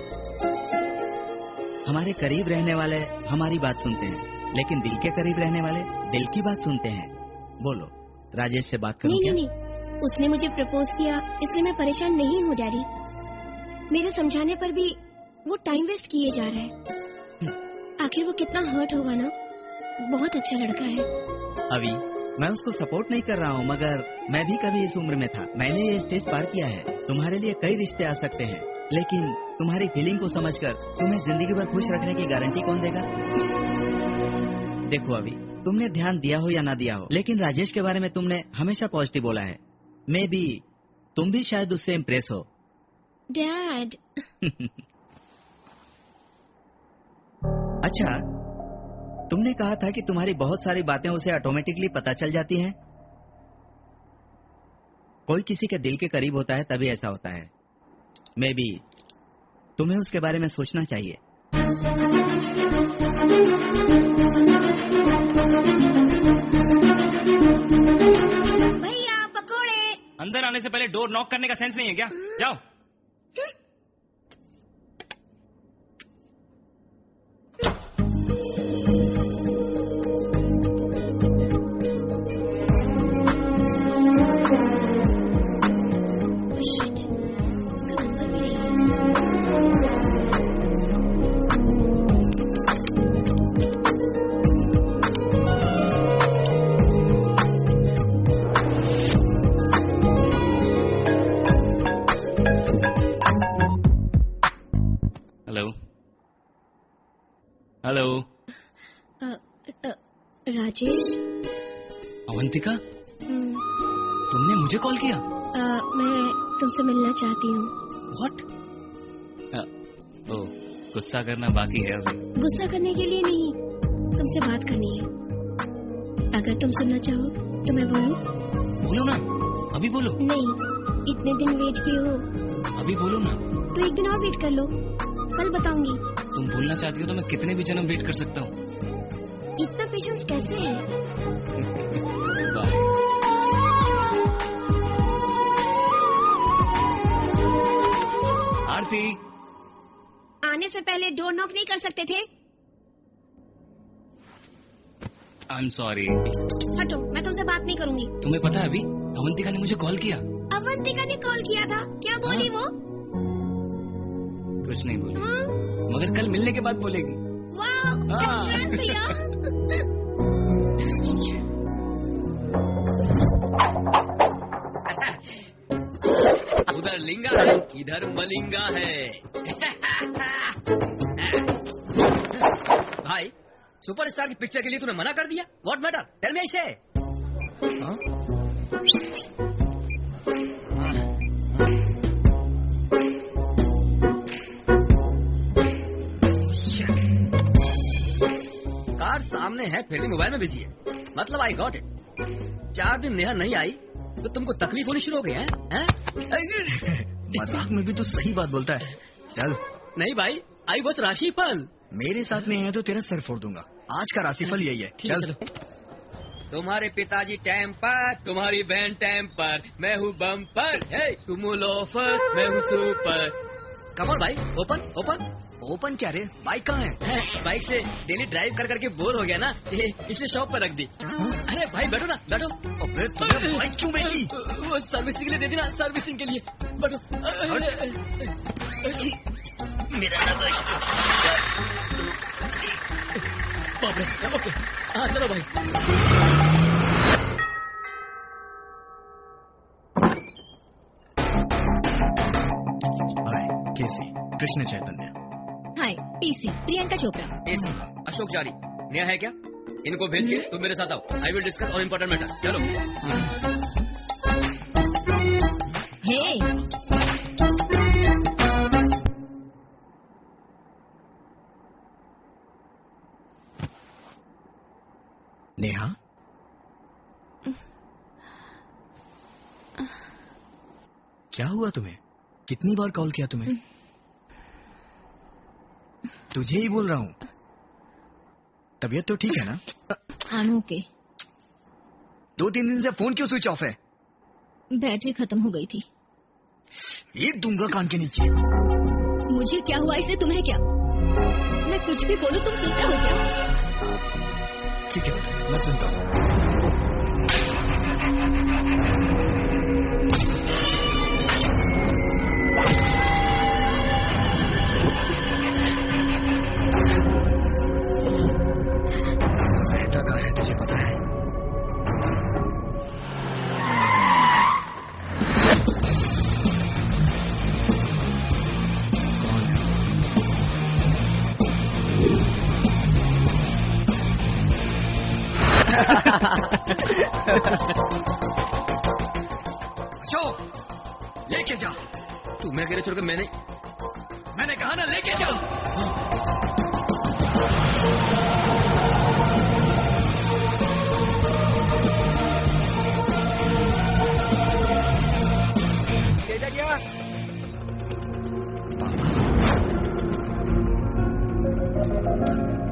हमारे करीब रहने वाले हमारी बात सुनते हैं, लेकिन दिल के करीब रहने वाले दिल की बात सुनते हैं। बोलो, राजेश से बात करूं क्या? नहीं, उसने मुझे प्रपोज किया इसलिए मैं परेशान नहीं हूँ डैडी। मेरे समझाने पर भी वो टाइम वेस्ट किए जा रहा है। आखिर वो कितना हर्ट होगा ना। बहुत अच्छा लड़का है। अभी मैं उसको सपोर्ट नहीं कर रहा हूँ, मगर मैं भी कभी इस उम्र में था। मैंने ये स्टेज पार किया है। तुम्हारे लिए कई रिश्ते आ सकते हैं, लेकिन तुम्हारी फीलिंग को समझकर तुम्हें जिंदगी भर खुश रखने की गारंटी कौन देगा? देखो अभी, तुमने ध्यान दिया हो या ना दिया हो, लेकिन राजेश के बारे में तुमने हमेशा पॉजिटिव बोला है। मे बी तुम भी शायद उससे इम्प्रेस हो। डैड। अच्छा, तुमने कहा था कि तुम्हारी बहुत सारी बातें उसे ऑटोमेटिकली पता चल जाती हैं। कोई किसी के दिल के करीब होता है तभी ऐसा होता है। मे बी तुम्हें उसके बारे में सोचना चाहिए। भैया पकोड़े। अंदर आने से पहले डोर नॉक करने का सेंस नहीं है क्या? जाओ। हेलो। राजेश। अवंतिका, तुमने मुझे कॉल किया? मैं तुमसे मिलना चाहती हूँ। व्हाट? ओह, गुस्सा करना बाकी है अभी। गुस्सा करने के लिए नहीं, तुमसे बात करनी है। अगर तुम सुनना चाहो तो मैं बोलूं? बोलो ना, अभी बोलो। नहीं, इतने दिन वेट किए हो। अभी बोलो ना। तो एक दिन और वेट कर लो, कल बताऊंगी। तुम बोलना चाहती हो तो मैं कितने भी जन्म वेट कर सकता हूँ। इतना पेशेंस कैसे है? आरती, आने से पहले डोर नॉक नहीं कर सकते थे? I am sorry. हटो, मैं तुमसे बात नहीं करूंगी। तुम्हें पता है अभी अवंतिका ने मुझे कॉल किया। अवंतिका ने कॉल किया था? क्या बोली वो? कुछ नहीं बोली। मगर कल मिलने के बाद बोलेगी। वाह, उधर लिंगा है, इधर मलिंगा है। भाई, सुपरस्टार की पिक्चर के लिए तूने मना कर दिया? What matter? टेल मी आई से। कार सामने है फिर भी मोबाइल में बिजी है। मतलब आई गॉट इट। 4 दिन नेहा नहीं आई तो तुमको तकलीफ होनी शुरू हो गई है? मजाक में भी तो सही बात बोलता है। चल। नहीं भाई, आई वॉच राशिफल। मेरे साथ नहीं है तो तेरा सर फोड़ दूंगा। आज का राशिफल यही है। चल। तुम्हारे पिताजी टेम्पर, तुम्हारी बहन टेम्पर, मैं हूँ बम्पर, तुम लोफर, मैं हूँ सुपर। कमॉन भाई, ओपन ओपन। ओपन क्या रे? बाइक कहाँ है? बाइक से डेली ड्राइव कर करके बोर हो गया ना, इसलिए शॉप पर रख दी। अरे भाई बैठो ना, बैठो। अबे तुमने बाइक क्यों बेची? वो सर्विसिंग के लिए दे दी ना, सर्विसिंग के लिए। बैठो। मेरा बाप रे। ओके, हाँ चलो भाई। हाय, केसी, कृष्ण चैतन्य। हाय, पीसी, प्रियंका चोपड़ा। पीसी, अशोक जारी। नया है क्या? इनको भेज के तुम मेरे साथ आओ। I will discuss on important matter. चलो। हे। नेहा, क्या हुआ तुम्हें? कितनी बार कॉल किया तुम्हें? तुझे ही बोल रहा हूँ। तबीयत तो ठीक है ना? आनू के 2-3 दिन से फोन क्यों स्विच ऑफ है? बैटरी खत्म हो गई थी। एक दूंगा कान के नीचे। मुझे क्या हुआ इससे तुम्हें क्या? मैं कुछ भी बोलूं तुम सुनते हो क्या? ठीक है, मैं सुनता हूँ। रहता कहाँ है तुझे पता है? अशोक, लेके जा। तू मैं अकेले छोड़कर मैंने कहा ना लेके जा।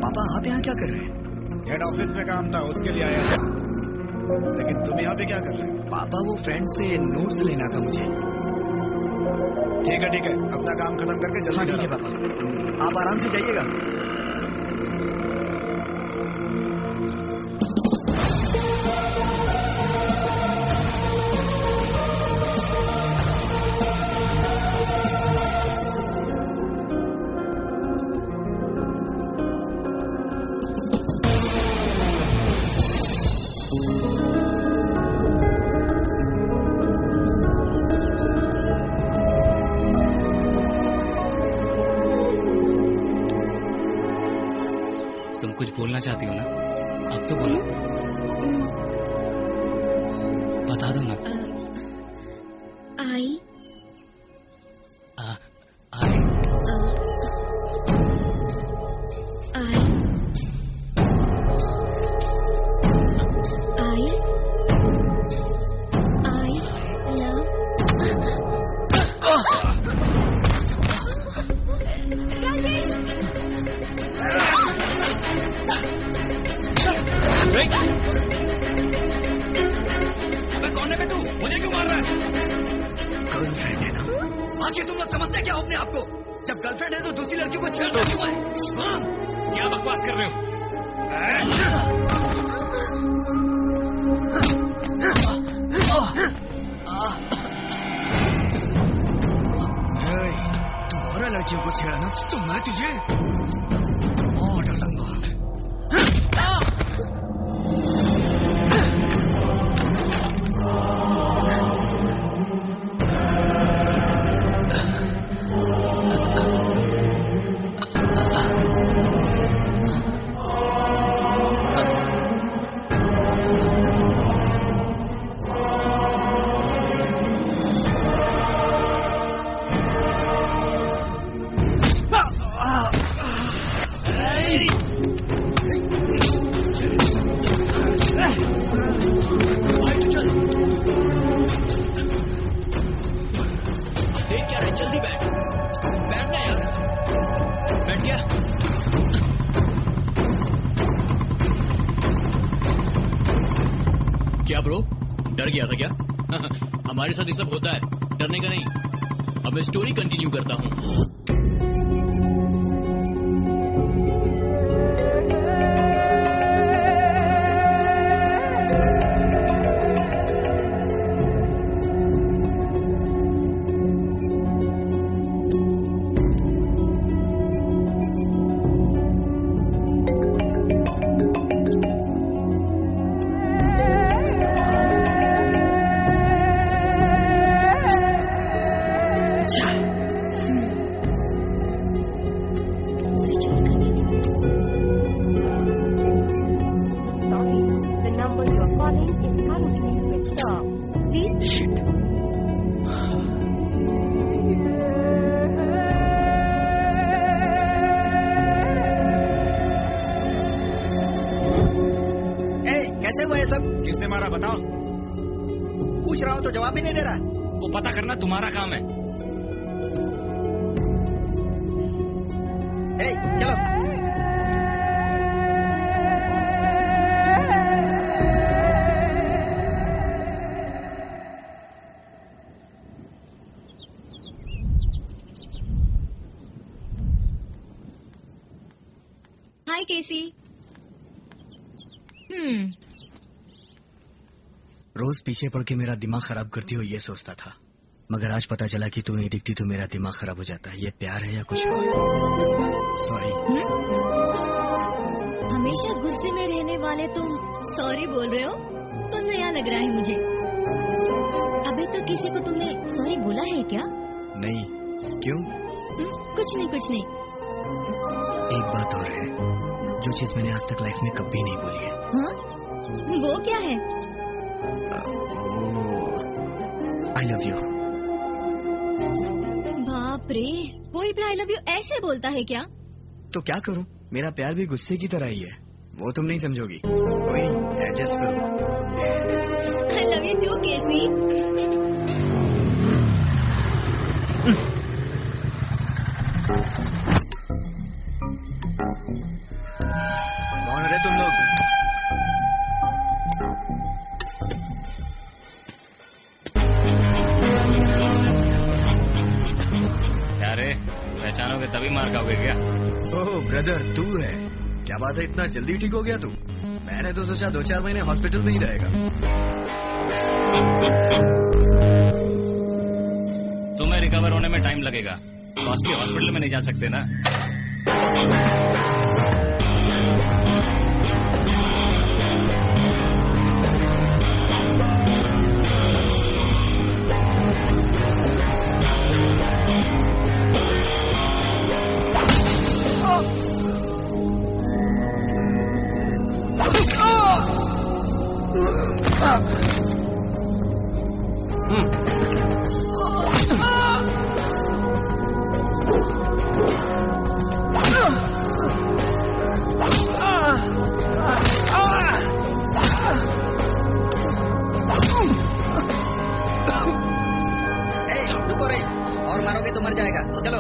पापा आप यहाँ क्या कर रहे हैं? हेड ऑफिस में काम था, उसके लिए आया था। लेकिन तुम यहाँ पे क्या कर रहे हो? पापा वो फ्रेंड से नोट्स लेना था मुझे। ठीक है, अपना काम खत्म करके जल्दी। हाँ ठीक है पापा, आप आराम से जाइएगा। कुछ बोलना चाहती हो ना? अब तो बोलो, बता दो ना। आई अबे कौन है बे तू? मुझे क्यों मार रहा है? गर्लफ्रेंड है ना? आखिर तुम लोग समझते क्या हो अपने आप को? जब गर्लफ्रेंड है तो दूसरी लड़कियों को छेड़ता क्यों है? हाँ? क्या बकवास कर रहे हो? तुम्हारा लड़कियों को छेड़ा ना तो मैं तुझे और डालूंगा। हमारे साथ ये सब होता है, डरने का नहीं। अब मैं स्टोरी कंटिन्यू करता हूँ। कैसे हुआ ये सब? किसने मारा बताओ? पूछ रहा हूँ तो जवाब भी नहीं दे रहा। वो पता करना तुम्हारा काम है। चलो। केसी। रोज पीछे पड़ के मेरा दिमाग खराब करती हो ये सोचता था, मगर आज पता चला कि तू नहीं दिखती तो मेरा दिमाग खराब हो जाता है। ये प्यार है या कुछ और? सॉरी। हमेशा गुस्से में रहने वाले तुम सॉरी बोल रहे हो तो नया लग रहा है मुझे। अभी तक किसी को तुमने सॉरी बोला है क्या? नहीं। क्यों? कुछ नहीं कुछ नहीं। एक बात और है जो चीज मैंने आज तक लाइफ में कभी नहीं बोली है। हाँ? वो क्या है? I love you. बाप रे, कोई भी आई लव यू ऐसे बोलता है क्या? तो क्या करूं, मेरा प्यार भी गुस्से की तरह ही है, वो तुम नहीं समझोगी। कोई नहीं, एडजस्ट करो। आई लव यू टू केसी। कौन रहे तुम लोग? क्या रे, पहचानोगे तभी मार खाओगे क्या? ओह ब्रदर, तू है क्या? बात है, इतना जल्दी ठीक हो गया तू? मैंने तो सोचा 2-4 महीने हॉस्पिटल में ही रहेगा। तुम्हें रिकवर होने में टाइम लगेगा, कॉस्टली हॉस्पिटल में नहीं जा सकते ना। रुको रे, और मारोगे तो मर जाएगा। चलो।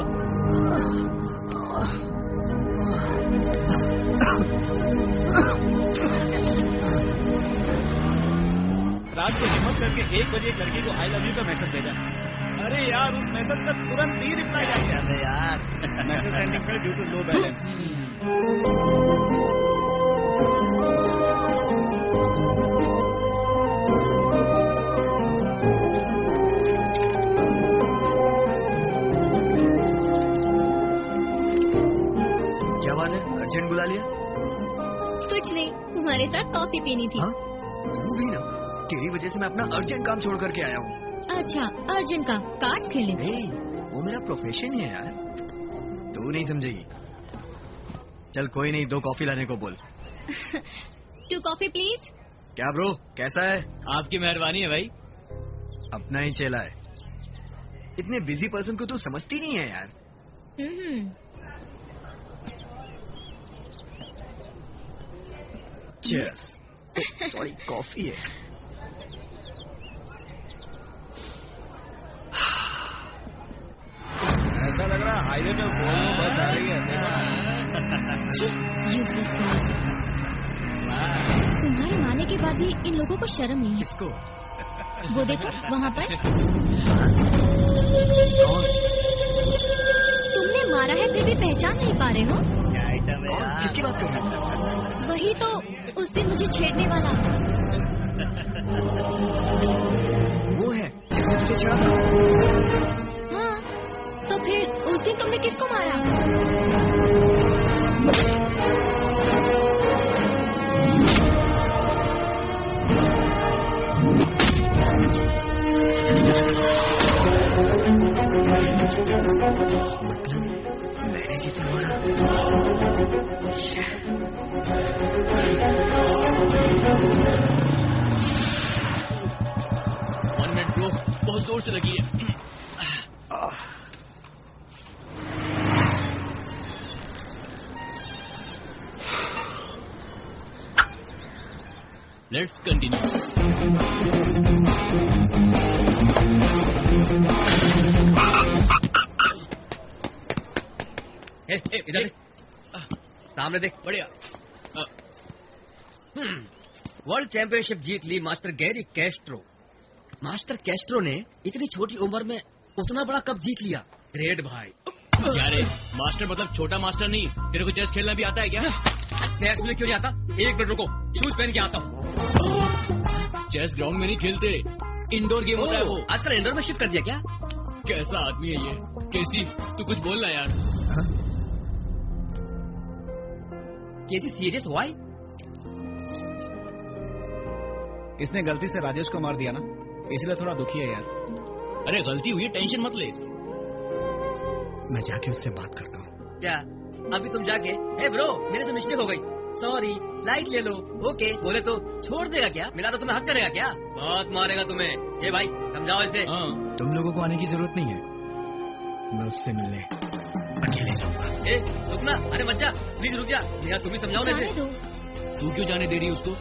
रात को हिम्मत करके 1 बजे एक लड़की को आई लव यू का मैसेज भेजा। अरे यार, उस मैसेज का तुरंत ही रिप्लाई आ गया। अबे यार, मैसेज सेंडिंग पे ड्यू टू लो बैलेंस। क्या बात है, अर्जेंट बुला लिया? कुछ नहीं, तुम्हारे साथ कॉफी पीनी थी। हाँ? तू भी ना, तेरी वजह से मैं अपना अर्जेंट काम छोड़ करके आया हूँ। अच्छा, अर्जेंट का कार्ड्स खेलें? नहीं, वो मेरा प्रोफेशन ही है यार, तू नहीं समझेगी। चल कोई नहीं, 2 कॉफी लाने को बोल। 2 कॉफी प्लीज। क्या ब्रो, कैसा है? आपकी मेहरबानी है भाई। अपना ही चेला है, इतने बिजी पर्सन को तू समझती नहीं है यार। चीयर्स। सॉरी, कॉफी है। ऐसा लग रहा है हाईवे पे वोल्वो बस आ रही है। Useless boys. तुम्हारे माने के बाद भी इन लोगों को शर्म नहीं है। किसको? वो देखो वहाँ पर। कौन? तुमने मारा है फिर भी पहचान नहीं पा रहे हो? क्या आइटम है यार? किसकी बात कर रहे हो? वही तो, उस दिन मुझे छेड़ने वाला। वो है जिसने तुझे छेड़ा था? हाँ, तो फिर उस दिन तुमने किसको मारा? मतलब मैंने जिसे मारा। 1 मिनट ब्रो, बहुत जोर से लगी है। Let's continue. इधर सामने देख। बढ़िया। वर्ल्ड चैंपियनशिप जीत ली master Gary Castro. Master Castro ने इतनी छोटी उम्र में उतना बड़ा कप जीत लिया। ग्रेट भाई। यारे मास्टर मतलब छोटा मास्टर नहीं, तेरे को चेस खेलना भी आता है क्या? चेस में क्यों नहीं आता? 1 मिनट रुको, शूज पहन के आता हूँ। चेस ग्राउंड में नहीं खेलते, इंडोर गेम होता है वो। आजकल इंडोर में शिफ्ट कर दिया क्या? कैसा आदमी है ये? केसी तू कुछ बोलना यार। केसी सीरियस हुआ है? इसने गलती से राजेश को मार दिया ना, इसलिए थोड़ा दुखी है यार। अरे गलती हुई है, टेंशन मत ले। मैं जाके उससे बात करता हूँ। क्या अभी तुम जाके हे ब्रो मेरे से मिस्टेक हो गई, सॉरी, लाइट ले लो, ओके बोले तो छोड़ देगा क्या? मिला तो तुम्हें हक करेगा क्या? बहुत मारेगा तुम्हें। ये भाई समझाओ इसे। तुम लोगों को आने की जरूरत नहीं है, मैं उससे मिलने अकेले जाऊंगा। ए रुकना, अरे मत जा, प्लीज रुक जा। यार तुम ही समझाओ ना इसे। तू क्यों जाने दे रही है उसको?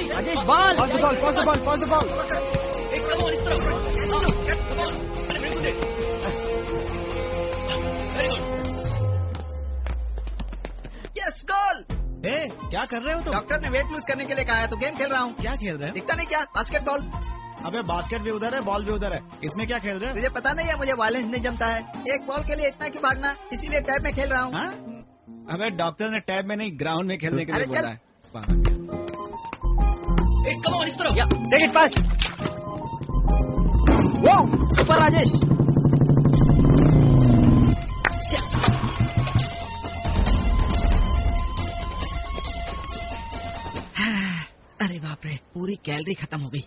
राजेश बॉल यस गोल। क्या कर रहे हो तुम? डॉक्टर ने वेट लूज करने के लिए कहा है तो गेम खेल रहा हूँ। क्या खेल रहे हो? दिखता नहीं क्या? बास्केटबॉल। अबे बास्केट भी उधर है, बॉल भी उधर है, इसमें क्या खेल रहे हो? मुझे पता नहीं है, मुझे वायलेंस नहीं जमता है। एक बॉल के लिए इतना क्यों भागना, इसीलिए टैब में खेल रहा हूँ। अबे डॉक्टर ने टैब में नहीं ग्राउंड में खेलने के लिए बोला है। कम ऑन इस तरफ। Take it pass. वो सुपर राजेश। अरे बाप रे, पूरी कैलोरी खत्म हो गई।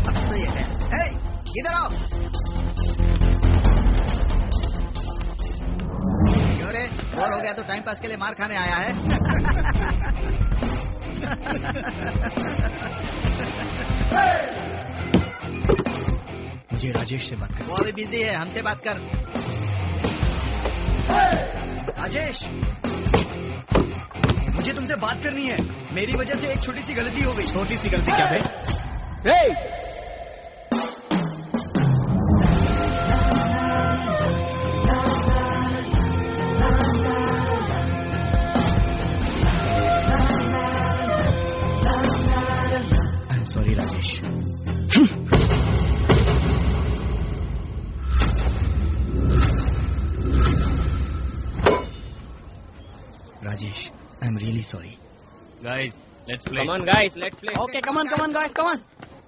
अब तो ये है। इधर आओ। क्यों रे, बोर हो गया तो टाइम पास के लिए मार खाने आया है? मुझे राजेश से बात कर। वो अभी बिजी है, हमसे बात कर। राजेश, मुझे तुमसे बात करनी है। मेरी वजह से एक छोटी सी गलती हो गई। छोटी सी गलती क्या है? I am sorry Rajesh. Rajesh, I'm really sorry. Guys, let's play. Come on guys, let's play. Okay, come on guys, come on.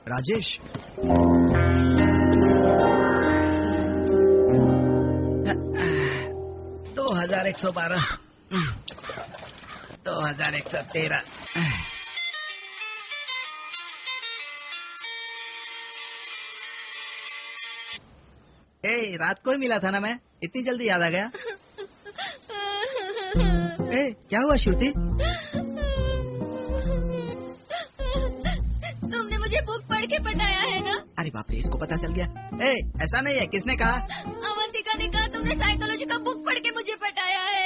Rajesh. दो 2112, 2113। रात को ही मिला था ना मैं, इतनी जल्दी याद आ गया? क्या हुआ श्रुति? तुमने मुझे बुक पढ़ के पढ़ाया है ना? अरे बाप रे, इसको पता चल गया। ऐसा नहीं है, किसने कहा? अवंतिका ने कहा तुमने साइकोलॉजी का बुक पढ़ के मुझे पढ़ाया है।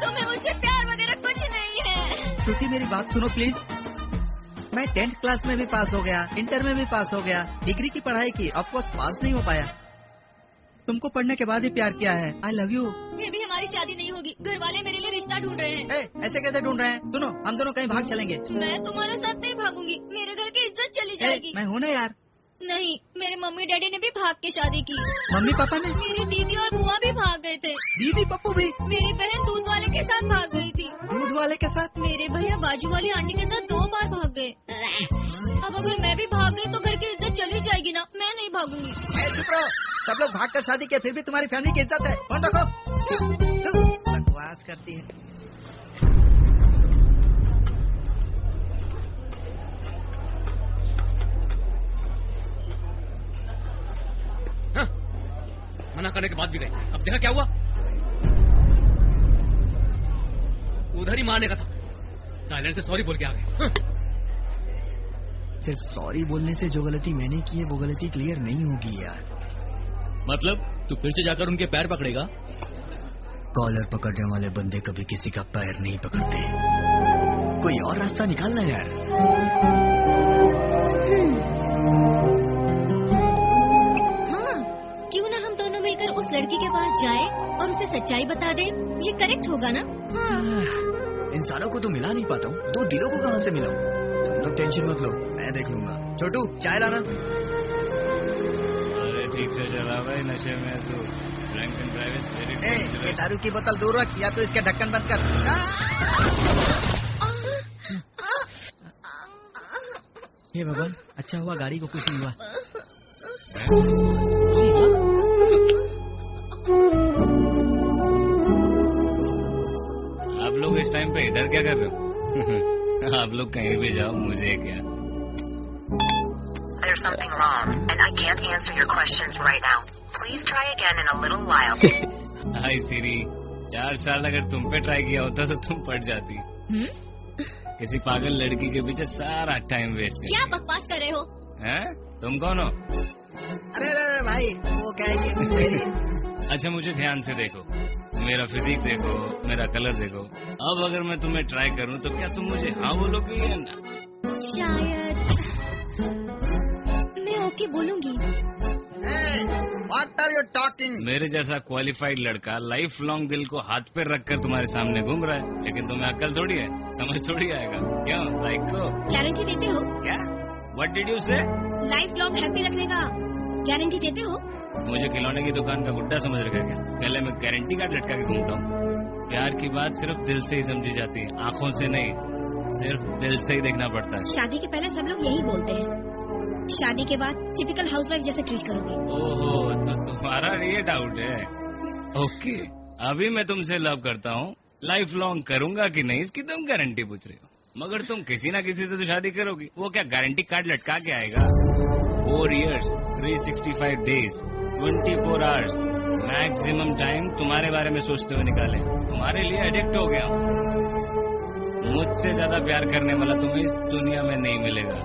तुम्हें मुझसे प्यार वगैरह कुछ नहीं है। श्रुति मेरी बात सुनो प्लीज। मैं 10th क्लास में भी पास हो गया, इंटर में भी पास हो गया, डिग्री की पढ़ाई की, ऑफ कोर्स पास नहीं हो पाया। तुमको पढ़ने के बाद ही प्यार किया है। I love you. फिर भी हमारी शादी नहीं होगी, घर वाले मेरे लिए रिश्ता ढूंढ रहे हैं। ऐसे कैसे ढूंढ रहे हैं? सुनो, हम दोनों कहीं भाग चलेंगे। मैं तुम्हारे साथ नहीं भागूंगी, मेरे घर की इज्जत चली जाएगी। मैं हूँ ना यार। नहीं, मेरे मम्मी डैडी ने भी भाग के शादी की। मम्मी पापा ने? मेरी दीदी और बुआ भी भाग गए थे। दीदी पप्पू भी? मेरी बहन दूध वाले के साथ भाग गई थी। दूध वाले के साथ? मेरे भैया बाजू वाली आंटी के साथ 2 बार भाग गए। अब अगर मैं भी भाग गई तो घर की इज्जत चली जाएगी ना, मैं नहीं भागूंगी। चुप रहो, सब लोग भाग कर शादी किए, फिर भी तुम्हारी फैमिली की इज्जत है। फोन रखो। बकवास करती है। मना करने के बाद भी गए। अब देखा क्या हुआ? उधर ही मारने का था, साइलेंट से सॉरी बोल के आ गए। सिर्फ सॉरी बोलने से जो गलती मैंने की है वो गलती क्लियर नहीं होगी यार। मतलब तू फिर से जाकर उनके पैर पकड़ेगा? कॉलर पकड़ने वाले बंदे कभी किसी का पैर नहीं पकड़ते। कोई और रास्ता निकालना यार। हाँ, क्यों ना हम दोनों मिलकर उस लड़की के पास जाए और उसे सच्चाई बता दे, ये करेक्ट होगा ना? हाँ। इंसानों को तो मिला नहीं पाता हूँ, दो दिलों को कहाँ से मिलाऊं? तुम लोग टेंशन मत लो, मैं देख लूंगा। छोटू चाय लाना। अरे ठीक से चला भाई, नशे में तो drink and drive is very dangerous. ये दारू की बोतल दूर रख या तो इसका ढक्कन बंद कर। ये भगवान, अच्छा हुआ गाड़ी को कुछ नहीं हुआ। आप लोग इस टाइम पे इधर क्या कर रहे हो? आप लोग कहीं भी जाओ, मुझे क्या। There's something wrong, and I can't answer your questions right now. Please try again in a little while. हाय सीरी, 4 साल अगर तुम पे ट्राई किया होता तो तुम पड़ जाती। किसी पागल लड़की के पीछे सारा टाइम वेस्ट कर। क्या बकवास कर रहे हो? हैं? तुम कौन हो? अरे भाई, वो क्या है कि अच्छा मुझे ध्यान से देखो, मेरा फिजिक देखो, मेरा कलर देखो। अब अगर मैं तुम्हें ट्राई करूं तो क्या तुम मुझे हाँ बोलोगे या ना? शायद मैं ओके बोलूंगी। What are you talking? मेरे जैसा क्वालिफाइड लड़का लाइफ लॉन्ग दिल को हाथ पे रखकर तुम्हारे सामने घूम रहा है, लेकिन तुम्हें अक्ल थोड़ी है, समझ थोड़ी आएगा। क्यों साइको? गारंटी देते हो? क्या? What did you say? Life long happy रखने का गारंटी देते हो? मुझे खिलौने की दुकान का गुड्डा समझ रखा क्या? पहले मैं गारंटी कार्ड लटका के घूमता हूँ। प्यार की बात सिर्फ दिल से ही समझी जाती है, आँखों से नहीं, सिर्फ दिल से ही देखना पड़ता है। शादी के पहले सब लोग यही बोलते हैं, शादी के बाद टिपिकल हाउसवाइफ जैसे ट्रीट करोगे। ओहो, तो तुम्हारा ये डाउट है? ओके, अभी मैं तुमसे लव करता हूँ, लाइफ लॉन्ग करूंगा कि नहीं इसकी तुम गारंटी पूछ रही हो, मगर तुम किसी ना किसी से तो शादी करोगी। वो क्या गारंटी कार्ड लटका के आएगा? 4 years, 365 days, 24 hours, maximum time तुम्हारे बारे में सोचते हुए निकाले। तुम्हारे लिए एडिक्ट हो गया हूँ। मुझसे ज्यादा प्यार करने वाला तुम्हें इस दुनिया में नहीं मिलेगा।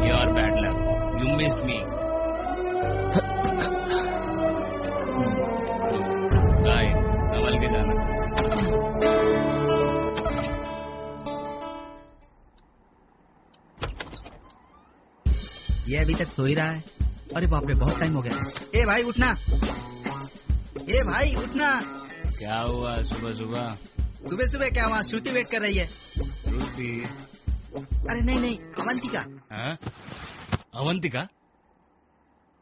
Your bad luck, you missed me. Bye, संभल के जाना। ये अभी तक सो ही रहा है। अरे बाप रे, बहुत टाइम हो गया। ए भाई उठना, ए भाई उठना। क्या हुआ सुबह सुबह? सुबह सुबह क्या हुआ? श्रुति वेट कर रही है। श्रुति? अरे नहीं नहीं, अवंतिका। हाँ? अवंतिका?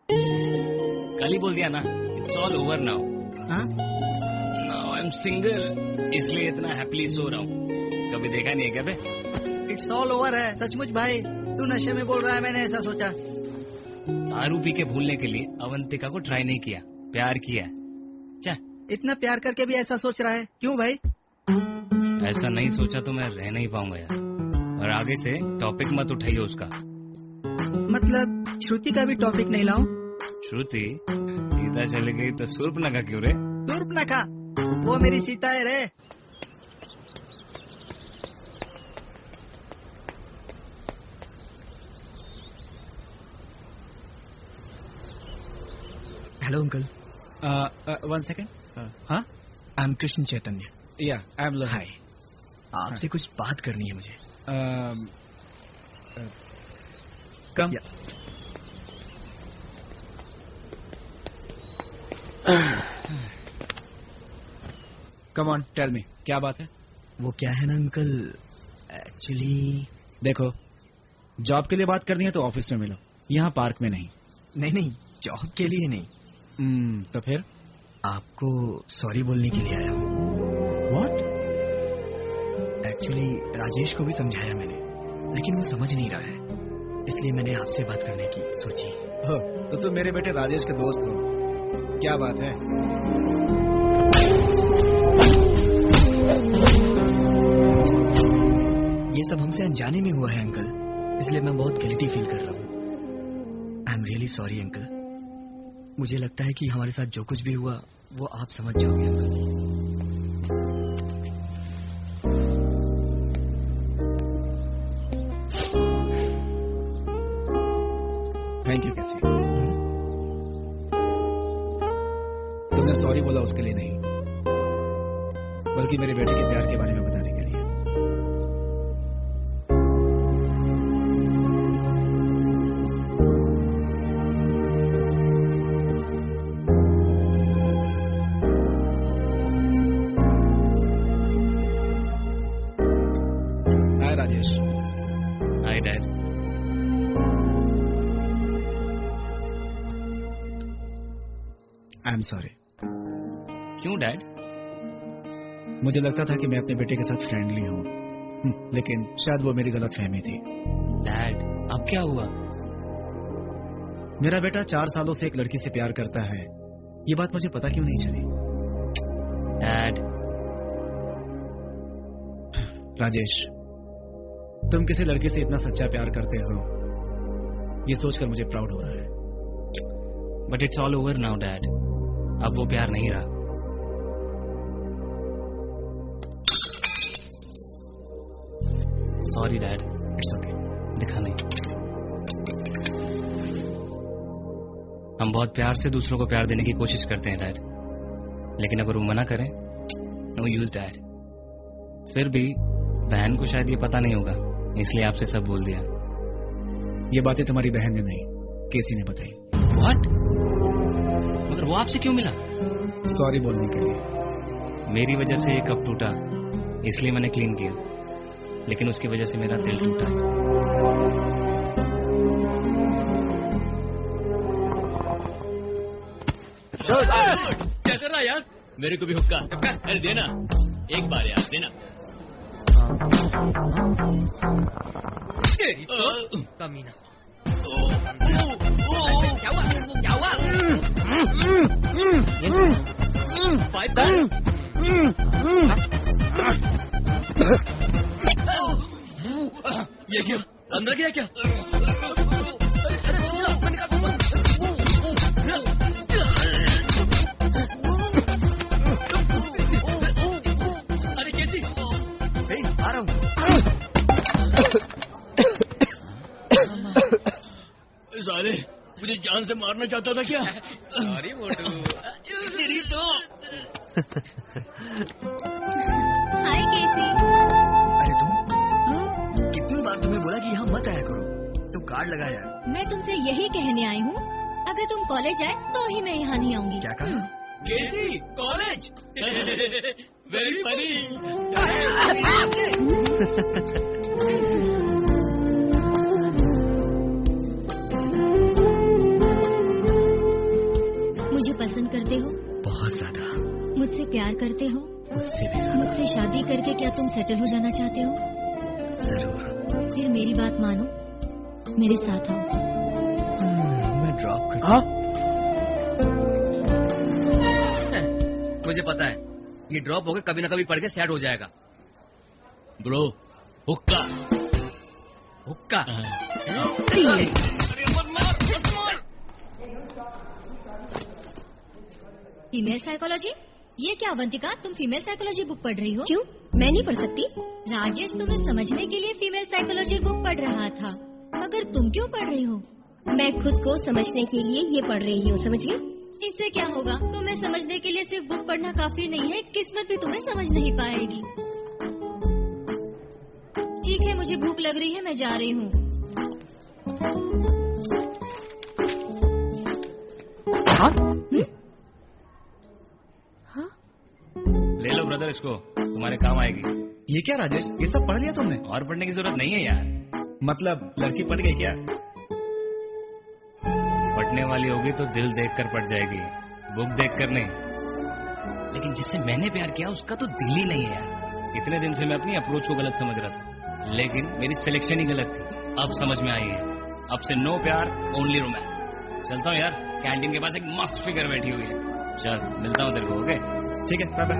कल ही बोल दिया ना, it's all over now. Now I am single, इसलिए इतना हैप्पीली सो रहा हूँ। कभी देखा नहीं है क्या बे? इट्स ऑल ओवर है सचमुच भाई, तू नशे में बोल रहा है, मैंने ऐसा सोचा। दारू पी के भूलने के लिए अवंतिका को ट्राई नहीं किया, प्यार किया। इतना प्यार करके भी ऐसा सोच रहा है, क्यों भाई? ऐसा नहीं सोचा तो मैं रह नहीं पाऊंगा यार, और आगे से टॉपिक मत उठाइए उसका। मतलब श्रुति का भी टॉपिक नहीं लाऊं? श्रुति सीता चली गई तो शूर्पनखा क्यों रे? शूर्पनखा वो मेरी सीता है रे। Hello uncle. 1 second. हाँ? I am Krishna Chaitanya. Yeah, I am Lohan. हाय, आपसे कुछ बात करनी है मुझे। कम। Come on, tell me, क्या बात है? वो क्या है ना अंकल, एक्चुअली देखो, जॉब के लिए बात करनी है तो ऑफिस में मिलो, यहाँ पार्क में नहीं। नहीं, जॉब के लिए नहीं। तो फिर? आपको सॉरी बोलने के लिए आया हूँ। What? एक्चुअली राजेश को भी समझाया मैंने, लेकिन वो समझ नहीं रहा है, इसलिए मैंने आपसे बात करने की सोची। तो तुम मेरे बेटे राजेश के दोस्त हो, क्या बात है? ये सब हमसे अनजाने में हुआ है अंकल, इसलिए मैं बहुत गिल्टी फील कर रहा हूँ। I am really sorry uncle. मुझे लगता है कि हमारे साथ जो कुछ भी हुआ वो आप समझ जाओगे अंकल। थैंक यू कैसी। तुमने सॉरी बोला उसके लिए नहीं, बल्कि मेरे बेटे के प्यार के बारे में बताने के लिए। I am sorry. क्यों डैड? मुझे लगता था कि मैं अपने बेटे के साथ फ्रेंडली हूँ, लेकिन शायद वो मेरी गलतफहमी थी। डैड, अब क्या हुआ? मेरा बेटा 4 सालों से एक लड़की से प्यार करता है। ये बात मुझे पता क्यों नहीं चली? डैड। राजेश, तुम किसी लड़की से इतना सच्चा प्यार करते हो, ये सोचकर मुझे प्राउड हो रहा है। But it's all over now dad. अब वो प्यार नहीं रहा। Sorry dad. It's okay. दिखा नहीं। हम बहुत प्यार से दूसरों को प्यार देने की कोशिश करते हैं डैड, लेकिन अगर वो मना करें, नो यूज डैड। फिर भी बहन को शायद ये पता नहीं होगा, इसलिए आपसे सब बोल दिया। ये बातें तुम्हारी बहन ने नहीं, केसी ने बताई। व्हाट? मगर वो आपसे क्यों मिला? सॉरी बोलने के लिए। मेरी वजह से ये कप टूटा, इसलिए मैंने क्लीन किया, लेकिन उसकी वजह से मेरा दिल टूटा। क्या कर रहा है यार? मेरे को भी हुक्का। अरे देना, एक बार यार देना। कमीना। क्या हुआ? क्या हुआ? पाइप ये क्या? अंदर गया क्या? अरे कैसी? आ रहा हूँ। साले, मुझे जान से मारना चाहता था क्या? सॉरी मोटू। तेरी तो। हाय केसी। अरे तुम, कितनी बार तुम्हें बोला कि यहाँ मत आया करो, तो कार्ड लगा यार। मैं तुमसे यही कहने आई हूँ, अगर तुम कॉलेज आए तो ही मैं यहाँ नहीं आऊंगी। क्या कहा? केसी, कॉलेज? Very funny. मुझे पसंद करते हो? बहुत ज्यादा। मुझसे प्यार करते हो? उससे भी ज्यादा। मुझसे शादी करके क्या तुम सेटल हो जाना चाहते हो? जरूर। फिर मेरी बात मानो, मेरे साथ आओ। मैं ड्रॉप करता हूँ। मुझे पता है, ये ड्रॉप होके कभी ना कभी पढ़ के सेट हो जाएगा। ब्रो, हुक्का। हुक्का। Female psychology? ये क्या अवंतिका, तुम फीमेल साइकोलॉजी बुक पढ़ रही हो? क्यों, मैं नहीं पढ़ सकती? राजेश तुम्हें समझने के लिए फीमेल साइकोलॉजी बुक पढ़ रहा था, मगर तुम क्यों पढ़ रही हो? मैं खुद को समझने के लिए ये पढ़ रही हूँ, समझ गई? इससे क्या होगा? तुम्हें समझने के लिए सिर्फ बुक पढ़ना काफी नहीं है, किस्मत भी तुम्हें समझ नहीं पाएगी। ठीक है, मुझे भूख लग रही है, मैं जा रही हूँ। ले लो ब्रदर, इसको तुम्हारे काम आएगी। ये क्या राजेश, ये सब पढ़ लिया तुमने? और पढ़ने की जरूरत नहीं है यार। मतलब लड़की पढ़ गई क्या? पढ़ने वाली होगी तो दिल देखकर पढ़ जाएगी, बुक देखकर नहीं। लेकिन जिससे मैंने प्यार किया उसका तो दिल ही नहीं है यार। इतने दिन से मैं अपनी अप्रोच को गलत समझ रहा था, लेकिन मेरी सिलेक्शन ही गलत थी। अब समझ में आई है, अब से नो प्यार, ओनली रोमांस। चलता हूँ यार, कैंटीन के पास एक मस्त फिगर बैठी हुई है। चल, मिलता हूँ तेरे को। ओके, ठीक है, bye bye.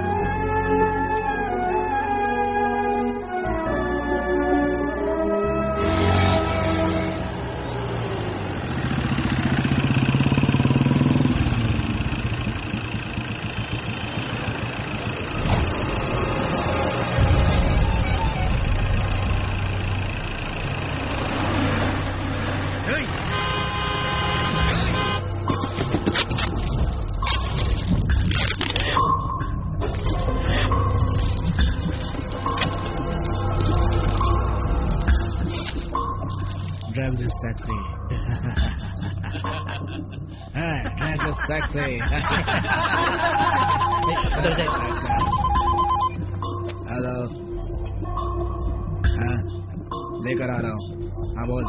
Drugs is sexy. Drugs is sexy. Hello. हाँ, लेकर आ रहा हूँ। हाँ बोल।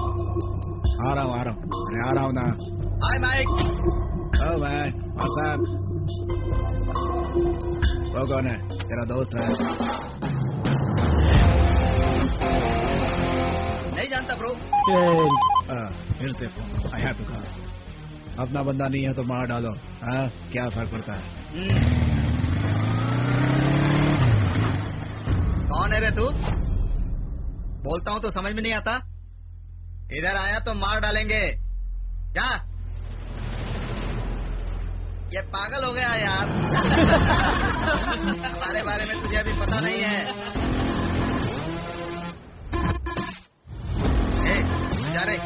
आ रहा हूँ। अरे आ रहा हूँ ना। हाय माइक। Oh man. साहब, वो कौन है? तेरा दोस्त है? नहीं जानता ब्रो। फिर से आई हैव टू कॉल। अपना बंदा नहीं है तो मार डालो। हाँ, क्या फर्क पड़ता है? कौन है रे तू? बोलता हूँ तो समझ में नहीं आता? इधर आया तो मार डालेंगे। जा। ये पागल हो गया यार। हमारे बारे में तुझे अभी पता नहीं है। जा रे।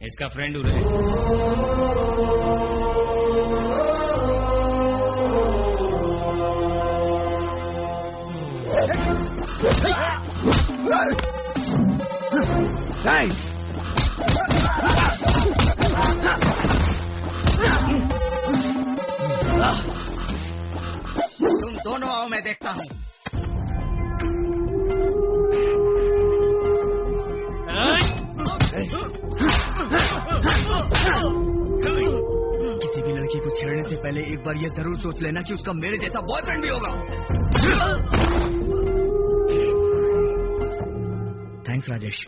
इसका फ्रेंड हूँ रे। तुम दोनों आओ, मैं देखता हूँ। किसी भी लड़की को छेड़ने से पहले एक बार ये जरूर सोच लेना कि उसका मेरे जैसा बॉयफ्रेंड भी होगा। थैंक्स राजेश।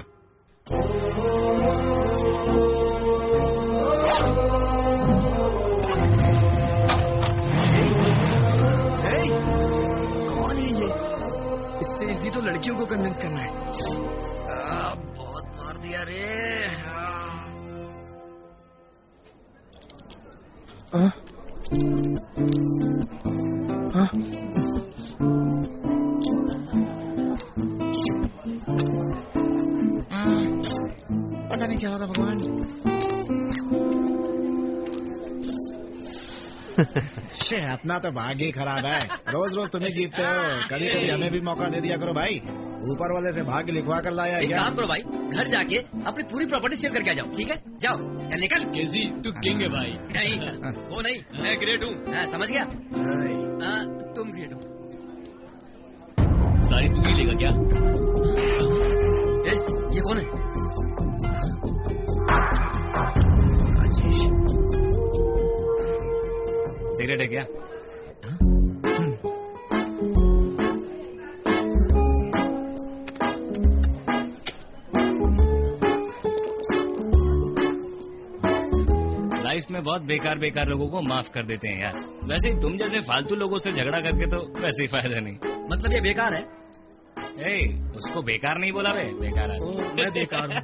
कौन है ये? इससे इसी तो लड़कियों को कन्विंस करना है। बहुत मार दिया रे। पता नहीं क्या होता भगवान। शे, अपना तो भाग्य ही खराब है। रोज रोज तुम्हें जीतते हो, कभी कभी हमें भी मौका दे दिया करो भाई। ऊपर वाले से भाग्य लिखवा कर लाया है क्या? काम करो भाई, घर जाके अपनी पूरी प्रॉपर्टी सेल करके आ जाओ, ठीक है? जाओ, निकल। केजी, तू किंग है भाई। नहीं, वो नहीं, मैं ग्रेट हूँ। समझ गया? तुम ग्रेट हो। सारी तू ही लेगा क्या? ये कौन है? सिगरेट है क्या? लाइफ में बहुत बेकार बेकार लोगों को माफ कर देते हैं यार। वैसे ही तुम जैसे फालतू लोगों से झगड़ा करके तो वैसे ही फायदा नहीं। मतलब ये बेकार है? उसको बेकार नहीं बोला रे, बेकार है। मैं बेकार हूँ।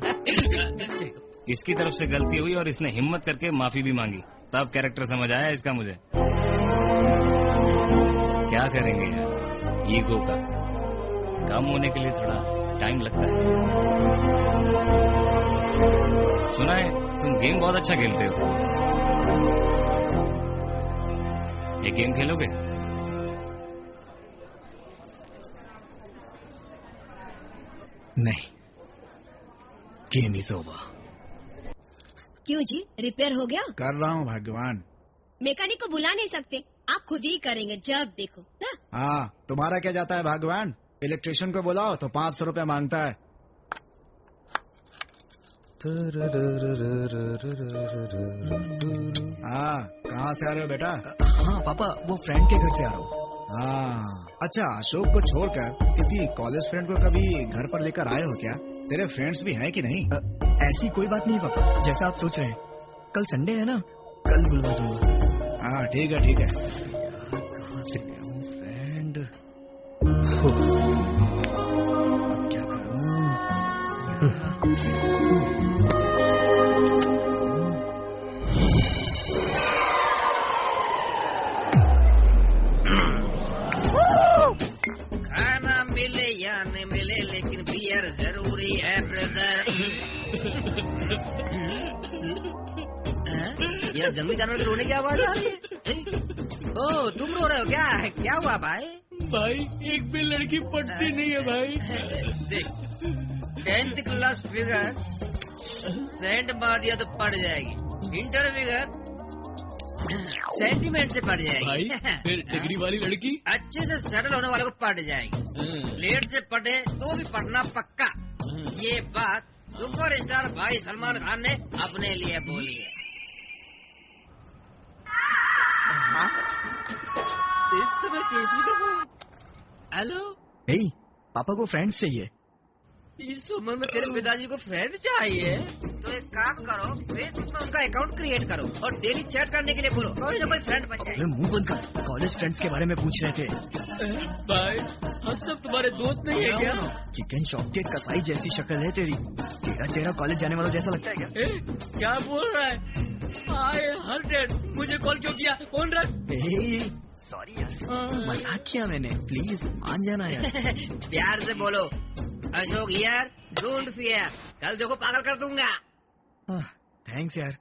इसकी तरफ से गलती हुई और इसने हिम्मत करके माफी भी मांगी, तब कैरेक्टर समझ आया इसका मुझे। क्या करेंगे यार, ईगो का कम होने के लिए थोड़ा टाइम लगता है। सुना है तुम गेम बहुत अच्छा खेलते हो, एक गेम खेलोगे? नहीं, गेम इज ओवर। क्यों जी, रिपेयर हो गया? कर रहा हूँ भगवान। मैकेनिक को बुला नहीं सकते, आप खुद ही करेंगे जब देखो ना? हाँ, तुम्हारा क्या जाता है भगवान। इलेक्ट्रिशियन को बुलाओ तो 500 रुपया मांगता है। हाँ, कहाँ से आ रहे हो बेटा? हाँ पापा, वो फ्रेंड के घर से आ रहा हूँ। हाँ, अच्छा, अशोक को छोड़कर किसी कॉलेज फ्रेंड को कभी घर पर लेकर आए हो क्या? तेरे फ्रेंड्स भी हैं कि नहीं? ऐसी कोई बात नहीं पापा, जैसा आप सोच रहे हैं। कल संडे है ना, कल बुलवा दूंगा। हाँ ठीक है, ठीक है। कहाँ से गया हूँ फ्रेंड? क्या खाना मिले या न मिले, लेकिन बियर जरूरी है ब्रदर। यह जंगली जानवर के रोने की आवाज आ रही है। ओ, तुम रो रहे हो क्या? क्या हुआ भाई? भाई एक भी लड़की पटती नहीं है भाई। देख, 10th क्लास फिगर सेंट मार दिया तो पड़ जाएगी, इंटर फिगर सेंटीमेंट से पड़ जाएगी भाई। फिर डिग्री वाली लड़की अच्छे से सेटल होने वाले को पड़ जाएगी। लेट से पढ़े तो भी पढ़ना पक्का। ये बात सुपरस्टार भाई सलमान खान ने अपने लिए बोली है। इस समय किसी का फोन? हेलो, पापा को फ्रेंड्स चाहिए। इस उम्र में तेरे पिताजी को फ्रेंड चाहिए? तो एक काम करो, फेसबुक में उनका अकाउंट क्रिएट करो और डेली चैट करने के लिए बोलो, कोई ना कोई फ्रेंड बन जाए। मुंह बंद कर, कॉलेज फ्रेंड्स के बारे में पूछ रहे थे। भाई, हम सब तुम्हारे दोस्त नहीं है क्या? चिकन शॉप के कसाई जैसी शक्ल है तेरी। तेरा चेहरा कॉलेज जाने वालों जैसा लगता है क्या? क्या बोल रहा है? आए हर डेट मुझे कॉल क्यों किया? फोन रख। सॉरी यार, मजाक किया मैंने, प्लीज मान जाना यार। प्यार से बोलो, अशोक यार, डोंट फियर, कल देखो पागल कर दूंगा। थैंक्स यार,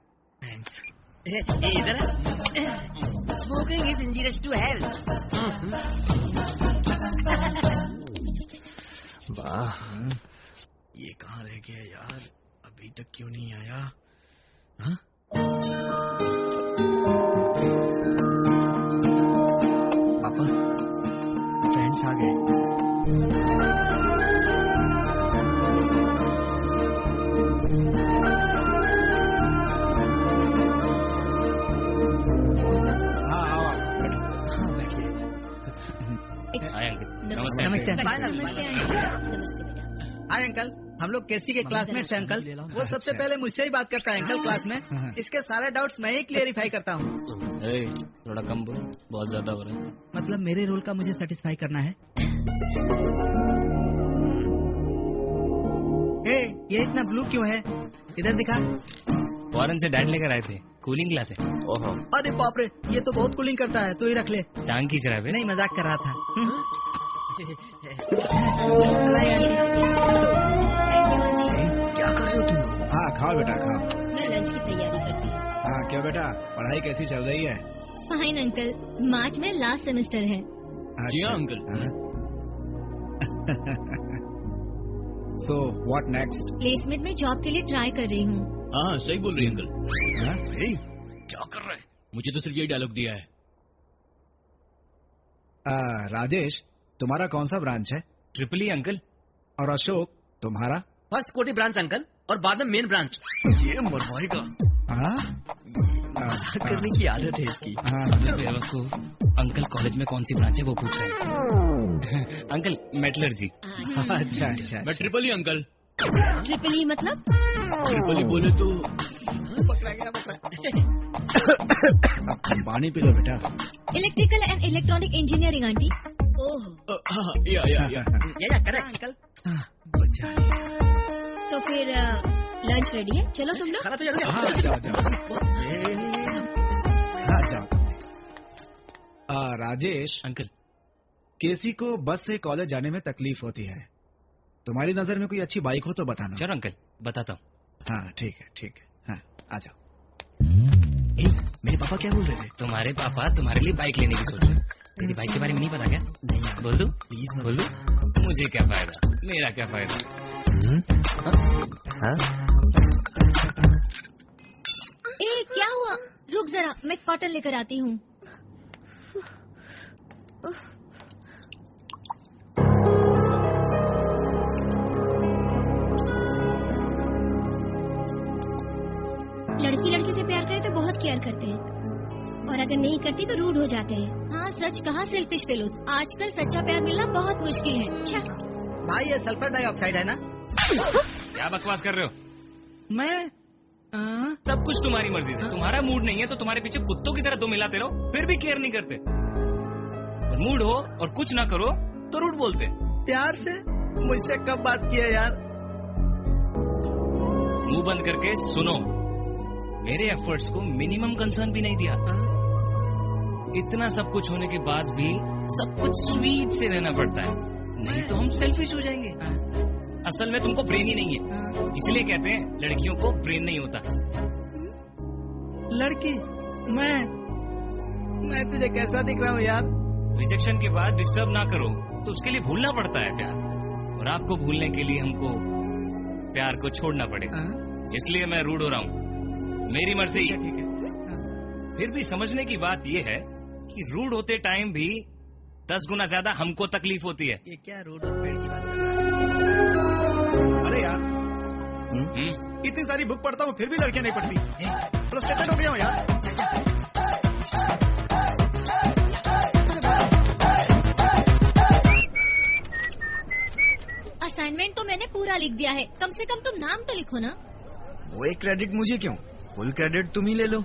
थैंक्स। इधर smoking is injurious to health. वाह, ये कहाँ रह गया यार, अभी तक क्यों नहीं आया? हाँ? पापा, फ्रेंड्स आ गए। नमस्ते। नमस्ते नमस्ते हाय अंकल, हम लोग केसी के क्लासमेट्स हैं अंकल। वो सबसे पहले मुझसे ही बात करता है अंकल क्लास में। इसके सारे डाउट्स मैं ही क्लियरिफाई करता हूँ। थोड़ा कम बोल, बहुत ज्यादा हो रहा है। मतलब मेरे रोल का मुझे सेटिस्फाई करना है। ये इतना ब्लू क्यों है? इधर दिखा। फॉरेन से डैड लेकर आए थे, कूलिंग ग्लास है। ओहो, अरे बाप रे, ये तो बहुत कूलिंग करता है, तू ही रख ले। टांग खींच रहा है? नहीं, मजाक कर रहा था। क्या कर रहे हो तुम? हाँ खाओ बेटा, खाओ। मैं लंच की तैयारी करती हूँ। हाँ क्यों बेटा, पढ़ाई कैसी चल रही है? फाइन अंकल, मार्च में लास्ट सेमेस्टर है। जी हाँ uncle. So what next? Placement में जॉब के लिए ट्राई कर रही हूँ। हाँ सही बोल रही है अंकल। क्या कर रहा है? मुझे तो सिर्फ यही डायलॉग दिया है। राजेश, तुम्हारा कौन सा ब्रांच है? Triple E uncle. और अशोक तुम्हारा? फर्स्ट कोटी ब्रांच अंकल, और बाद में मेन ब्रांच। ये मरवाएगा। मजाक करने की आदत है इसकी। बेवकूफ, अंकल कॉलेज में कौन सी ब्रांच है वो पूछ रहे हैं। Uncle metallurgy. अच्छा अच्छा। मैं triple E uncle. Triple E मतलब? ट्रिपल ई बोले तो पकड़ा गया, पकड़ा। अब पानी पी लो बेटा। Electrical and electronic engineering aunty. Oh yeah correct uncle. तो फिर लंच रेडी है, चलो तुम लोग। खाना तो जल्दी। हाँ जाओ जाओ। हाँ जाओ। राजेश अंकल, केसी को बस से कॉलेज जाने में तकलीफ होती है। तुम्हारी नजर में कोई अच्छी बाइक हो तो बताना। चलो अंकल, बताता हूँ। हाँ ठीक है, ठीक है। हाँ आ जाओ। मेरे पापा क्या बोल रहे थे? तुम्हारे पापा तुम्हारे लिए बाइक लेने की सोच रहे। तेरी बाइक के बारे में नहीं पता क्या? नहीं यार, बोल दो प्लीज बोल दो। मुझे क्या फायदा, मेरा क्या फायदा। रुक जरा, मैं कॉटन लेकर आती हूँ। लड़की लड़की से प्यार करे तो बहुत केयर करते हैं, और अगर नहीं करती तो रूड हो जाते हैं। हाँ सच कहा सेल्फिश फेलोज, आजकल सच्चा प्यार मिलना बहुत मुश्किल है। अच्छा भाई ये सल्फर डाइऑक्साइड है ना? क्या बकवास कर रहे हो? मैं सब कुछ तुम्हारी मर्जी से। तुम्हारा मूड नहीं है तो तुम्हारे पीछे कुत्तों की तरह दो मिलाते रहो, फिर भी केयर नहीं करते। और मूड हो और कुछ ना करो तो रूड बोलते। प्यार से मुझसे कब बात की है यार? मुंह बंद करके सुनो, मेरे एफर्ट्स को मिनिमम कंसर्न भी नहीं दिया। इतना सब कुछ होने के बाद भी सब कुछ स्वीट से रहना पड़ता है, नहीं तो हम सेल्फिश हो जाएंगे। असल में तुमको ब्रेन ही नहीं है, इसलिए कहते हैं लड़कियों को ब्रेन नहीं होता। लड़की? मैं तुझे कैसा दिख रहा हूँ यार? रिजेक्शन के बाद डिस्टर्ब ना करो तो उसके लिए भूलना पड़ता है प्यार, और आपको भूलने के लिए हमको प्यार को छोड़ना पड़ेगा। इसलिए मैं रूड हो रहा हूँ, मेरी मर्जी। ठीक है। फिर भी समझने की बात यह है कि रूड होते टाइम भी 10 गुना ज्यादा हमको तकलीफ होती है। ये क्या रूड और पेड़ की बात कर रहा है? अरे यार इतनी सारी बुक पढ़ता हूँ फिर भी लड़कियां नहीं पढ़ती। फ्रस्ट्रेटेड हो गया हूँ यार। असाइनमेंट तो मैंने पूरा लिख दिया है, कम से कम तुम नाम तो लिखो ना। वो एक क्रेडिट मुझे क्यों, फुल क्रेडिट तुम ही ले लो।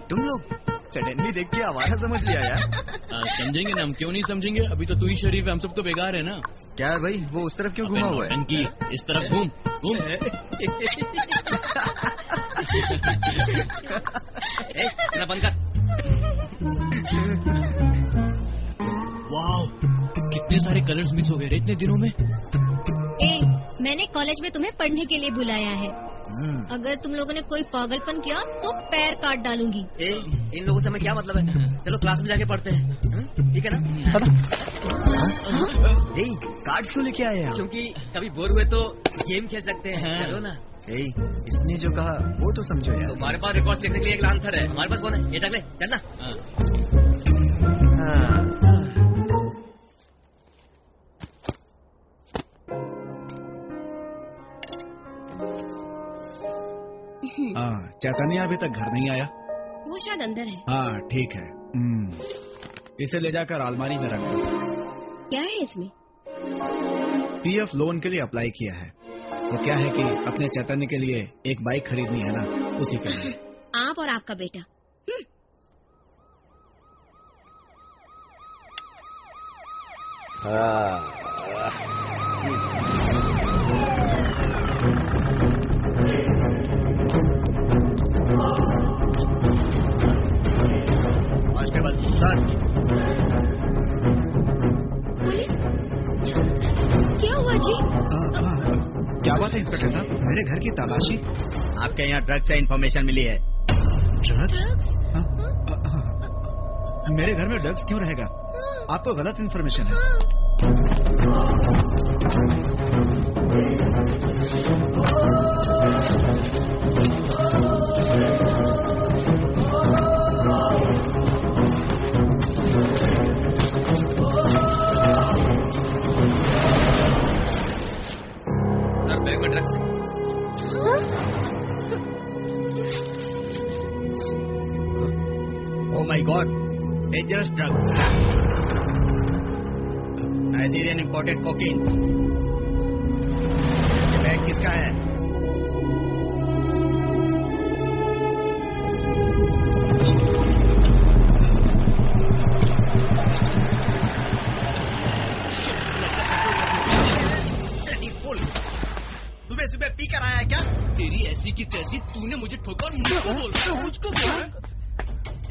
तुम लोग सडनली देख के आवारा समझ लिया यार। समझेंगे ना, हम क्यों नहीं समझेंगे? अभी तो तू ही शरीफ है, हम सब तो बेकार है ना। क्या है भाई, वो उस तरफ क्यों घुमा हुआ है? टंकी इस तरफ घूम घूम। बंद कर। वाह, कितने सारे कलर्स मिस हो गए इतने दिनों में। मैंने कॉलेज में तुम्हें पढ़ने के लिए बुलाया है, अगर तुम लोगों ने कोई पागलपन किया तो पैर काट डालूंगी। इन लोगों से हमें क्या मतलब है? चलो क्लास में जाके पढ़ते हैं, ठीक है ना? कार्ड्स क्यों लेके आए हैं? क्योंकि कभी बोर हुए तो गेम खेल सकते हैं। चलो ना। इसने जो कहा वो तो समझो यार। तुम्हारे पास रिकॉर्ड लिखने के लिए एक आंसर है, हमारे पास कौन है? ये टकले चल ना। चैतन्य अभी तक घर नहीं आया। वो शायद अंदर है। हाँ ठीक है, इसे ले जाकर अलमारी में रख दो। क्या है इसमें? पीएफ लोन के लिए अप्लाई किया है। वो क्या है कि अपने चैतन्य के लिए एक बाइक खरीदनी है ना, उसी के लिए। आप और आपका बेटा। पुलिस? क्या हुआ जी? क्या बात है इंस्पेक्टर साहब, मेरे घर की तलाशी? आपके यहाँ ड्रग्स से इन्फॉर्मेशन मिली है। ड्रग्स? मेरे घर में ड्रग्स क्यों रहेगा? आपको गलत इन्फॉर्मेशन है। Oh my God, dangerous drug. Nigerian imported cocaine. ये बैग किसका है? सुबह सुबह पी कर आया क्या? तेरी ऐसी की तैसी, तूने मुझे ठोका और मुझको बोल रहा है, मुझको बोल रहा है।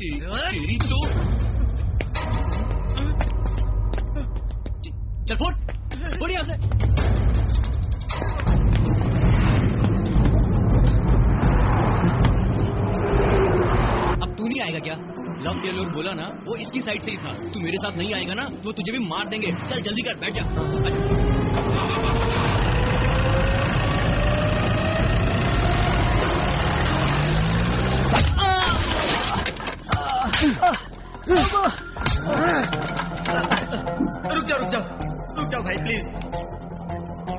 तेरी तो चल फोड़ यहाँ से। अब तू नहीं आएगा क्या? लव फेलियर बोला ना, वो इसकी साइड से ही था। तू मेरे साथ नहीं आएगा ना तो तुझे भी मार देंगे। चल जल्दी कर, बैठ जा। रुक जाओ भाई प्लीज।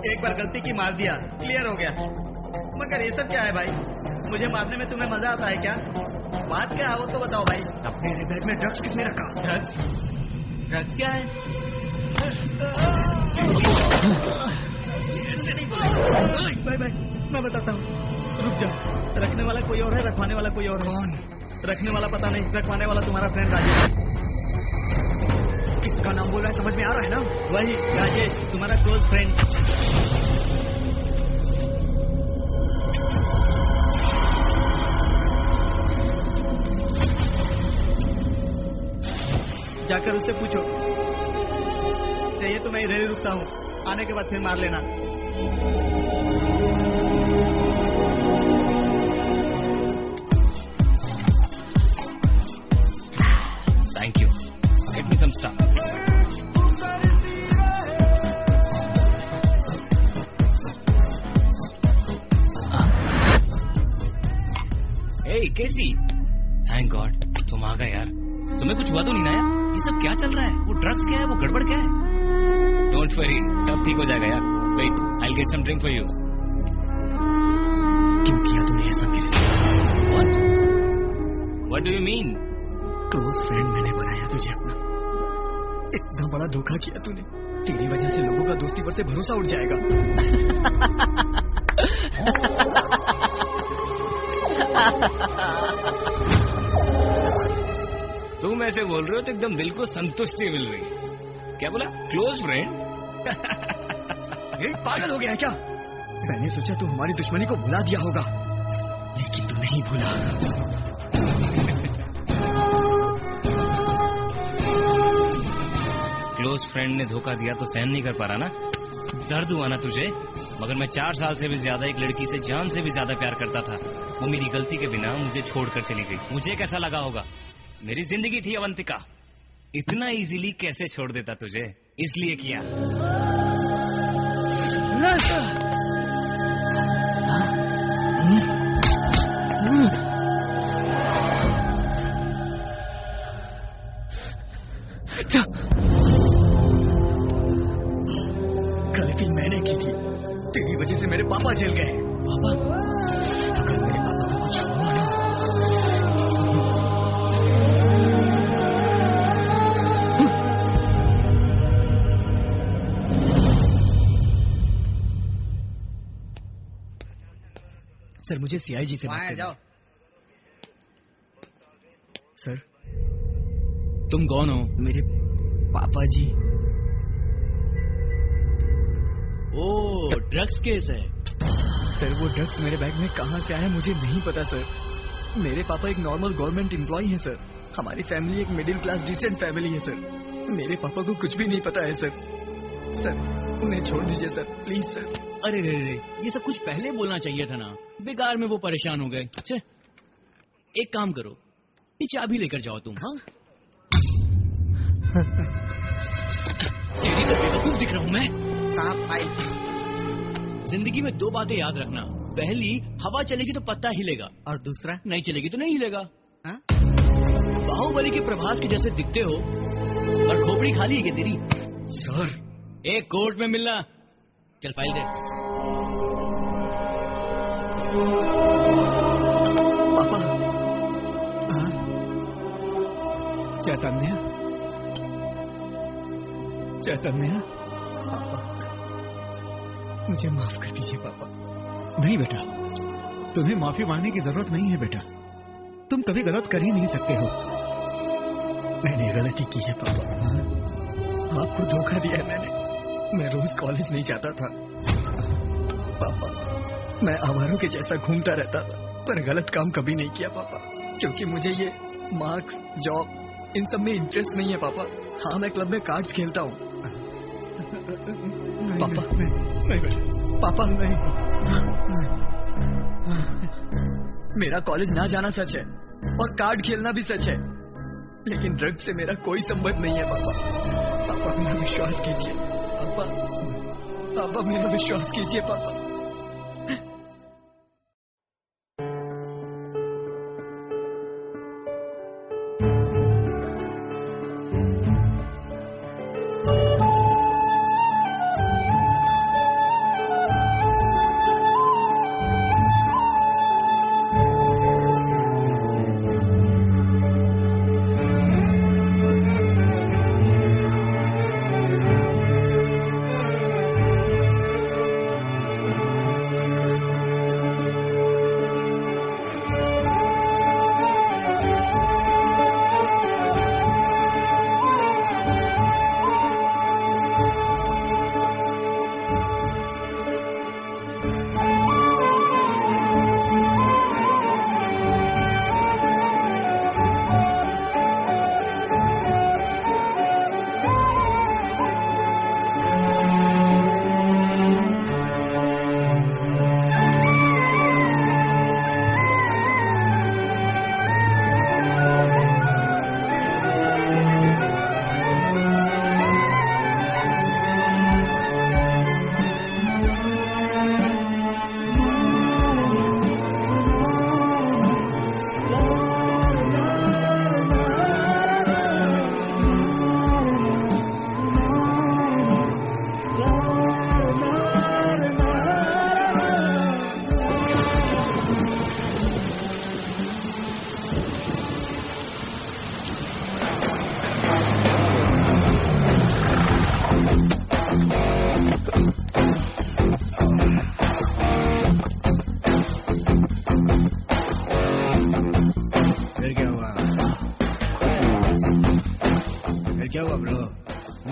एक बार गलती की मार दिया, क्लियर हो गया। मगर ये सब क्या है भाई? मुझे मारने में तुम्हें मजा आता है क्या? बात क्या है वो तो बताओ भाई। मेरे बैग में ड्रग्स किसने रखा? ड्रग्स क्या है? ऐसे नहीं बोलेगा। भाई मैं बताता हूँ, रुक जाओ। रखने वाला कोई और है, रखवाने वाला कोई और है। कौन? रखने वाला पता नहीं, रखवाने वाला तुम्हारा फ्रेंड राजेश। किसका नाम बोल रहा है, समझ में आ रहा है ना? वही राजेश, तुम्हारा क्लोज फ्रेंड। जाकर उससे पूछो। चाहिए तो मैं इधर ही रुकता हूँ, आने के बाद फिर मार लेना। Thank you. Get me some stuff. Hey Casey, thank god तुम आ गए यार। तुम्हें कुछ हुआ तो नहीं ना यार? ये सब क्या चल रहा है? वो ड्रग्स क्या है? वो गड़बड़ क्या है? डोंट वरी, सब ठीक हो जाएगा यार। Wait, I will get some drink for you. क्यों किया तूने ऐसा मेरे साथ? What do you mean? Close friend मैंने बनाया तुझे अपना। इतना बड़ा धोखा किया तूने। तेरी वजह से लोगों का दोस्ती पर से भरोसा उठ जाएगा। तुम ऐसे बोल रहे हो तो एकदम दिल को संतुष्टि मिल रही है। क्या बोला? Close friend? पागल हो गया क्या? मैंने सोचा तू हमारी दुश्मनी को भुला दिया होगा, लेकिन तू नहीं भूला। क्लोज फ्रेंड ने धोखा दिया तो सहन नहीं कर पा रहा ना? दर्द हुआ ना तुझे? मगर मैं 4 साल से भी ज्यादा एक लड़की से जान से भी ज्यादा प्यार करता था। वो मेरी गलती के बिना मुझे छोड़कर चली गई। मुझे कैसा लगा होगा? मेरी जिंदगी थी अवंतिका। इतना इजीली कैसे छोड़ देता तुझे? इसलिए किया। गलती मैंने की थी। तेरी वजह से मेरे पापा जेल गए। पापा? अगर मेरे पापा को कुछ हुआ ना, सर मुझे सीआईजी से बात करनी है। सर तुम कौन हो? मेरे पापा जी। ओ, ड्रग्स केस है। सर वो ड्रग्स मेरे बैग में कहाँ से आया मुझे नहीं पता सर। मेरे पापा एक नॉर्मल गवर्नमेंट एम्प्लॉय हैं सर। हमारी फैमिली एक मिडिल क्लास डिसेंट फैमिली है सर। मेरे पापा को कुछ भी नहीं पता है सर। सर उन्हें छोड़ दीजिए सर, प्लीज सर। अरे रे रे, ये सब कुछ पहले बोलना चाहिए था ना। बेकार में वो परेशान हो गए। अच्छा एक काम करो, ये चाबी लेकर जाओ तुम। हाँ तेरी तो बेवकूफ दिख रहा हूं मैं। जिंदगी में 2 बातें याद रखना। पहली, हवा चलेगी तो पत्ता हिलेगा, और दूसरा, नहीं चलेगी तो नहीं हिलेगा। बाहुबली के प्रभास के जैसे दिखते हो, और खोपड़ी खाली है क्या तेरी? सर एक कोर्ट में मिलना। चल फाइल दे। पापा। चैतन्य, चैतन्य। पापा मुझे माफ कर दीजिए पापा। नहीं बेटा, तुम्हें माफी मांगने की जरूरत नहीं है बेटा। तुम कभी गलत कर ही नहीं सकते हो। मैंने गलती की है पापा। आपको धोखा दिया है मैंने। मैं रोज कॉलेज नहीं जाता था पापा। मैं आवारों के जैसा घूमता रहता था, पर गलत काम कभी नहीं किया पापा। क्योंकि मुझे ये मार्क्स, जॉब, इन सब में इंटरेस्ट नहीं है पापा। हाँ मैं क्लब में कार्ड्स खेलता हूँ पापा। नहीं बेटा, पापा नहीं। मेरा कॉलेज ना जाना सच है, और कार्ड खेलना भी सच है, लेकिन ड्रग्स से मेरा कोई संबंध नहीं है पापा। पापा मेरा विश्वास कीजिए पापा। पापा मेरा विश्वास कीजिए पापा।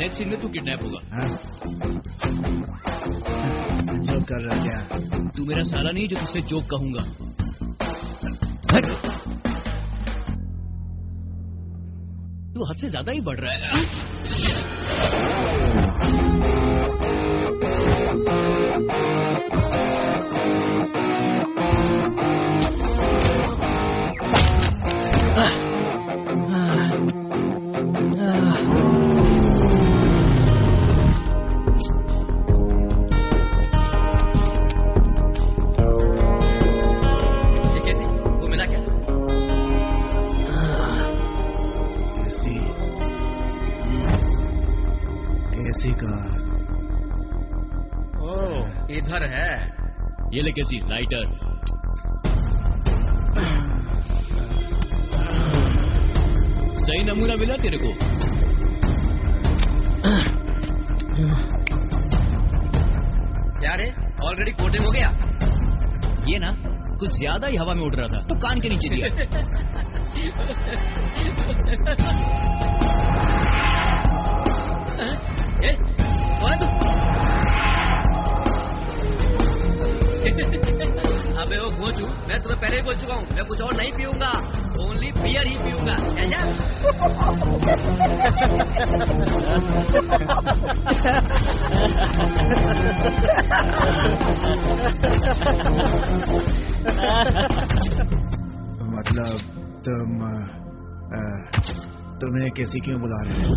नेक्स्ट सीन में तू किडनैप होगा। जोक कर रहा क्या? तू मेरा साला नहीं जो तुझसे जोक कहूंगा। तू हद से ज्यादा ही बढ़ रहा है। इधर है। ये ले कैसी लाइटर। सही नमूना मिला तेरे को। क्या रे, ऑलरेडी कोटिंग हो गया? ये ना कुछ ज्यादा ही हवा में उड़ रहा था तो कान के नीचे दिया। कौन है तू? अबे वो घोंचू, मैं तुम्हें पहले ही बोल चुका हूँ, मैं कुछ और नहीं पीऊंगा, ओनली बियर ही पीऊंगा। मतलब तुम्हें कैसी क्यों बुला रहे हो?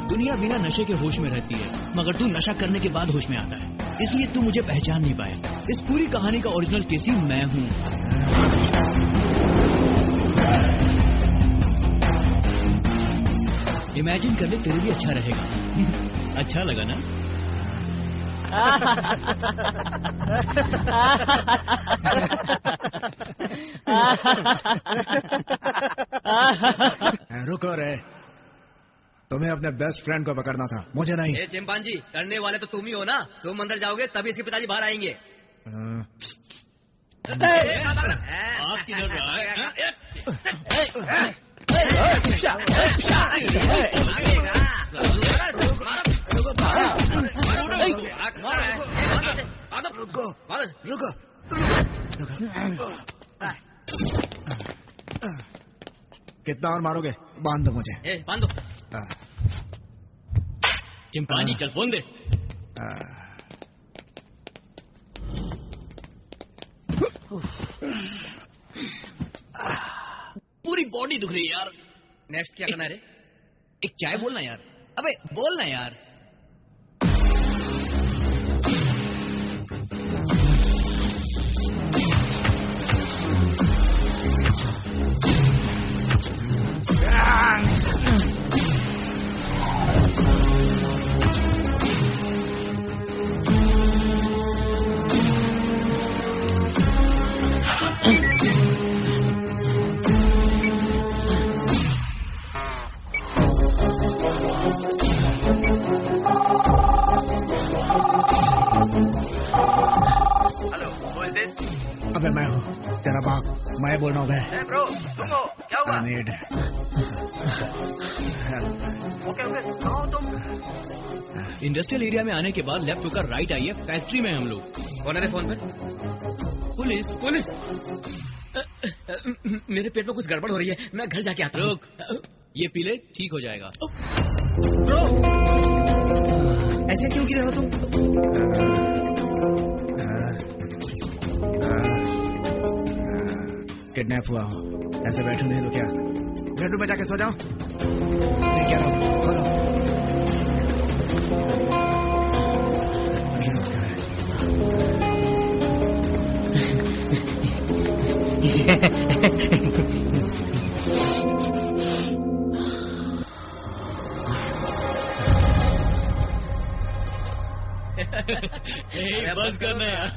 दुनिया बिना नशे के होश में रहती है, मगर तू नशा करने के बाद होश में आता है, इसलिए तू मुझे पहचान नहीं पाया। इस पूरी कहानी का ओरिजिनल केसी मैं हूँ। इमेजिन कर ले, तेरे भी अच्छा रहेगा। अच्छा लगा ना? रुको रे, तुम्हें अपने बेस्ट फ्रेंड को पकड़ना था, मुझे नहीं। ए चिंपांजी, करने वाले तो तुम ही हो ना। तुम अंदर जाओगे तभी इसके पिताजी बाहर आएंगे। आप किधर रहा है? कितना और मारोगे? बांध दो मुझे। बांध दो। चिंपांजी चल फोन दे। पूरी बॉडी दुख रही है यार। नेक्स्ट क्या करना है रे? एक चाय बोलना यार। अबे बोलना यार। अबे मैं हूँ तेरा बाप, मैं बोल रहा हूँ। ब्रो, रुको, क्या हुआ? ओके, कहाँ हो तुम? इंडस्ट्रियल एरिया में आने के बाद लेफ्ट होकर राइट आइए, फैक्ट्री में हम लोग। कौन है फोन पे? पुलिस। पुलिस? मेरे पेट में कुछ गड़बड़ हो रही है, मैं घर जाके आता हूँ। रुक, ये पी ले, ठीक हो जाएगा। ब्रो, ऐसे क्यों गिरे हो तुम? किडनैप हुआ हूँ, ऐसे बैठो नहीं तो क्या? बेडरूम में जाके सो जाओ। नहीं क्या रहा हूँ, खोलो। बस करना यार।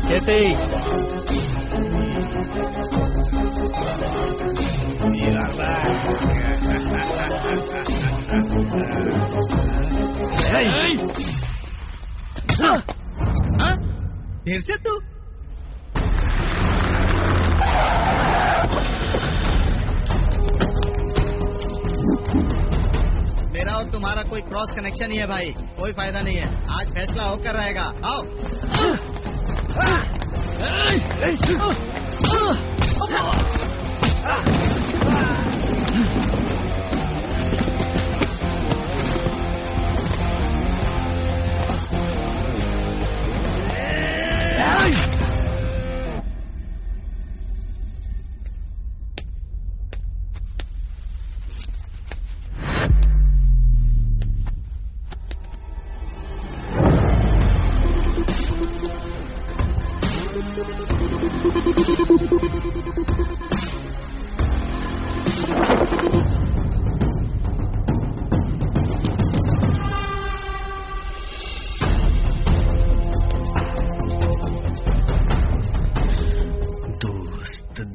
कैसे फिर से तू? मेरा और तुम्हारा कोई क्रॉस कनेक्शन ही है भाई, कोई फायदा नहीं है। आज फैसला होकर रहेगा। आओ।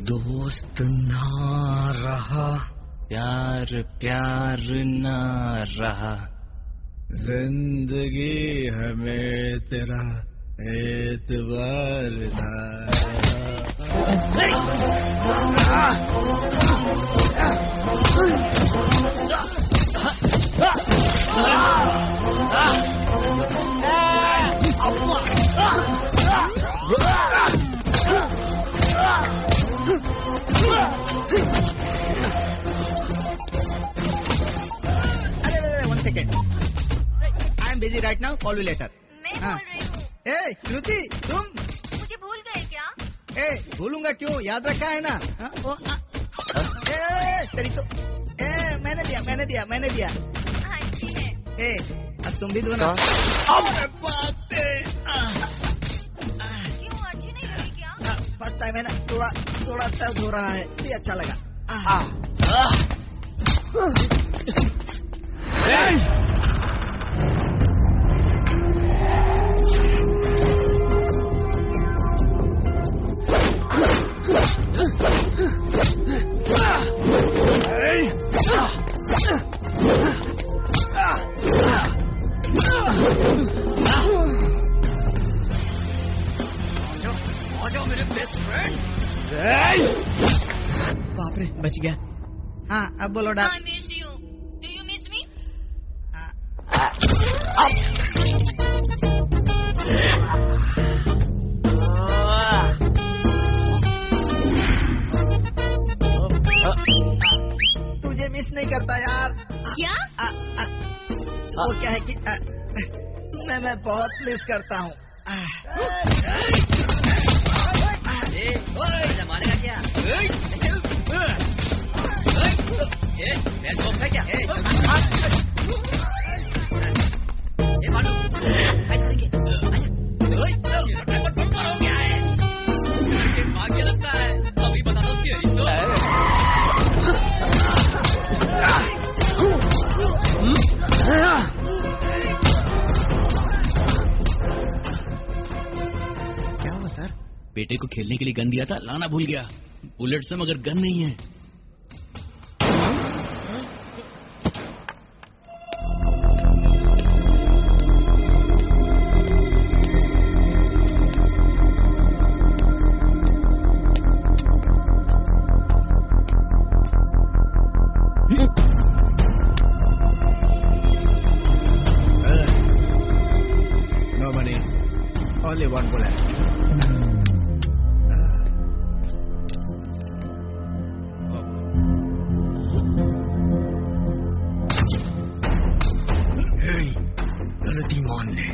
दोस्त ना रहा, प्यार प्यार ना रहा, जिंदगी हमें तेरा एतबार था। अरे 1 second, I am busy right now, call you later. मैं बोल रही हूँ। ए श्रुति, तुम मुझे भूल गए क्या? ए भूलूंगा क्यों, याद रखा है ना? ए तेरी तो, ए मैंने दिया। हाँ जी है। ए अब तुम भी दो ना। क्यों अच्छी नहीं लगी क्या? फर्स्ट टाइम है ना, थोड़ा दर्द हो रहा है, भी अच्छा लगा। आजा मेरे बेस्ट फ्रेंड। बाप रे, बच गया। हाँ अब बोलो डा। I miss you. Do you miss me? तुझे मिस नहीं करता यार। क्या? वो क्या है कि मैं बहुत मिस करता हूँ। जमाने का क्या? ये बॉक्स है क्या? ये मालू, हो गया है। भाग्य लगता है, अभी बता दो क्या हुआ सर? बेटे को खेलने के लिए गन दिया था, लाना भूल गया। बुलेट से मगर गन नहीं है। No money, only one bullet. गलती मान ले,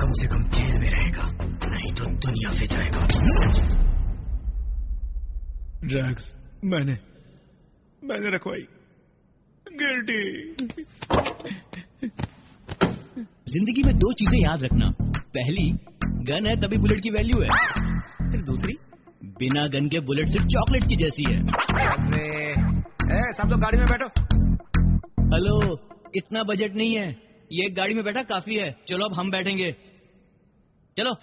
कम से कम जेल में रहेगा, नहीं तो दुनिया से जाएगा। ड्रग्स मैंने रखवाई। गिल्टी। जिंदगी में 2 चीजें याद रखना, पहली, गन है तभी बुलेट की वैल्यू है। फिर दूसरी, बिना गन के बुलेट सिर्फ चॉकलेट की जैसी है। सब लोग गाड़ी में बैठो। हेलो, इतना बजट नहीं है, ये एक गाड़ी में बैठा काफी है। चलो अब हम बैठेंगे, चलो।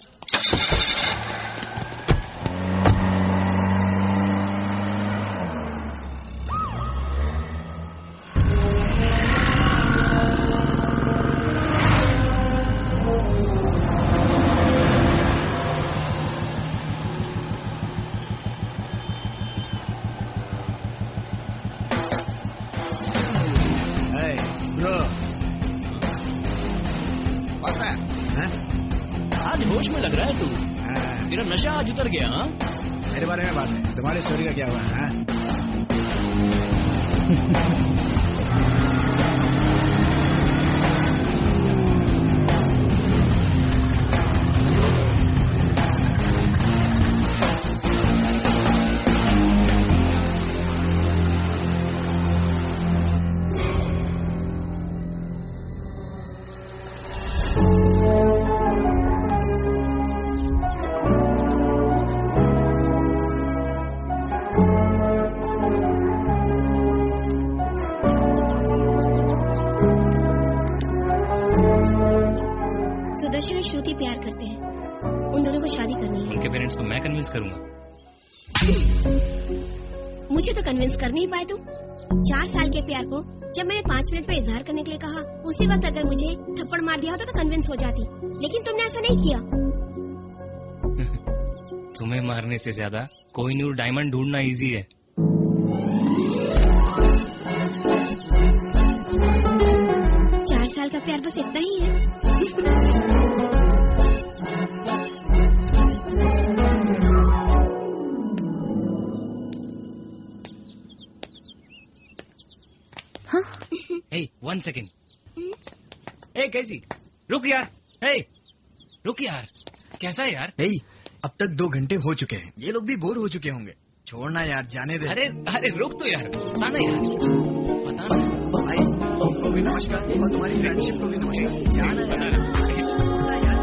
आज होश में लग रहा है तू। तेरा नशा आज उतर गया। हाँ, मेरे बारे में बात है, तुम्हारी स्टोरी का क्या हुआ है? सुदर्शन और श्रुति प्यार करते हैं, उन दोनों को शादी करनी है। उनके पेरेंट्स को मैं कन्विंस करूंगा। मुझे तो कन्विंस कर नहीं पाए तुम। 4 साल के प्यार को जब मैंने 5 मिनट में इजहार करने के लिए कहा, उसी वक्त अगर मुझे थप्पड़ मार दिया होता तो कन्विंस हो जाती, लेकिन तुमने ऐसा नहीं किया। तुम्हें मारने से ज्यादा कोहिनूर डायमंड ढूंढना इजी है। 4 साल का प्यार बस इतना ही है। हाँ? Hey, 1 second. Hey, कैसी? रुक यार। Hey, रुक यार। कैसा है यार? Hey, अब तक 2 घंटे हो चुके हैं, ये लोग भी बोर हो चुके होंगे। छोड़ना यार, जाने दे। अरे रुक तो यार, बताना यार, बताना। भाई, तुमको भी नमस्कार और तुम्हारी फ्रेंडशिप को भी नमस्कार। जाना यार।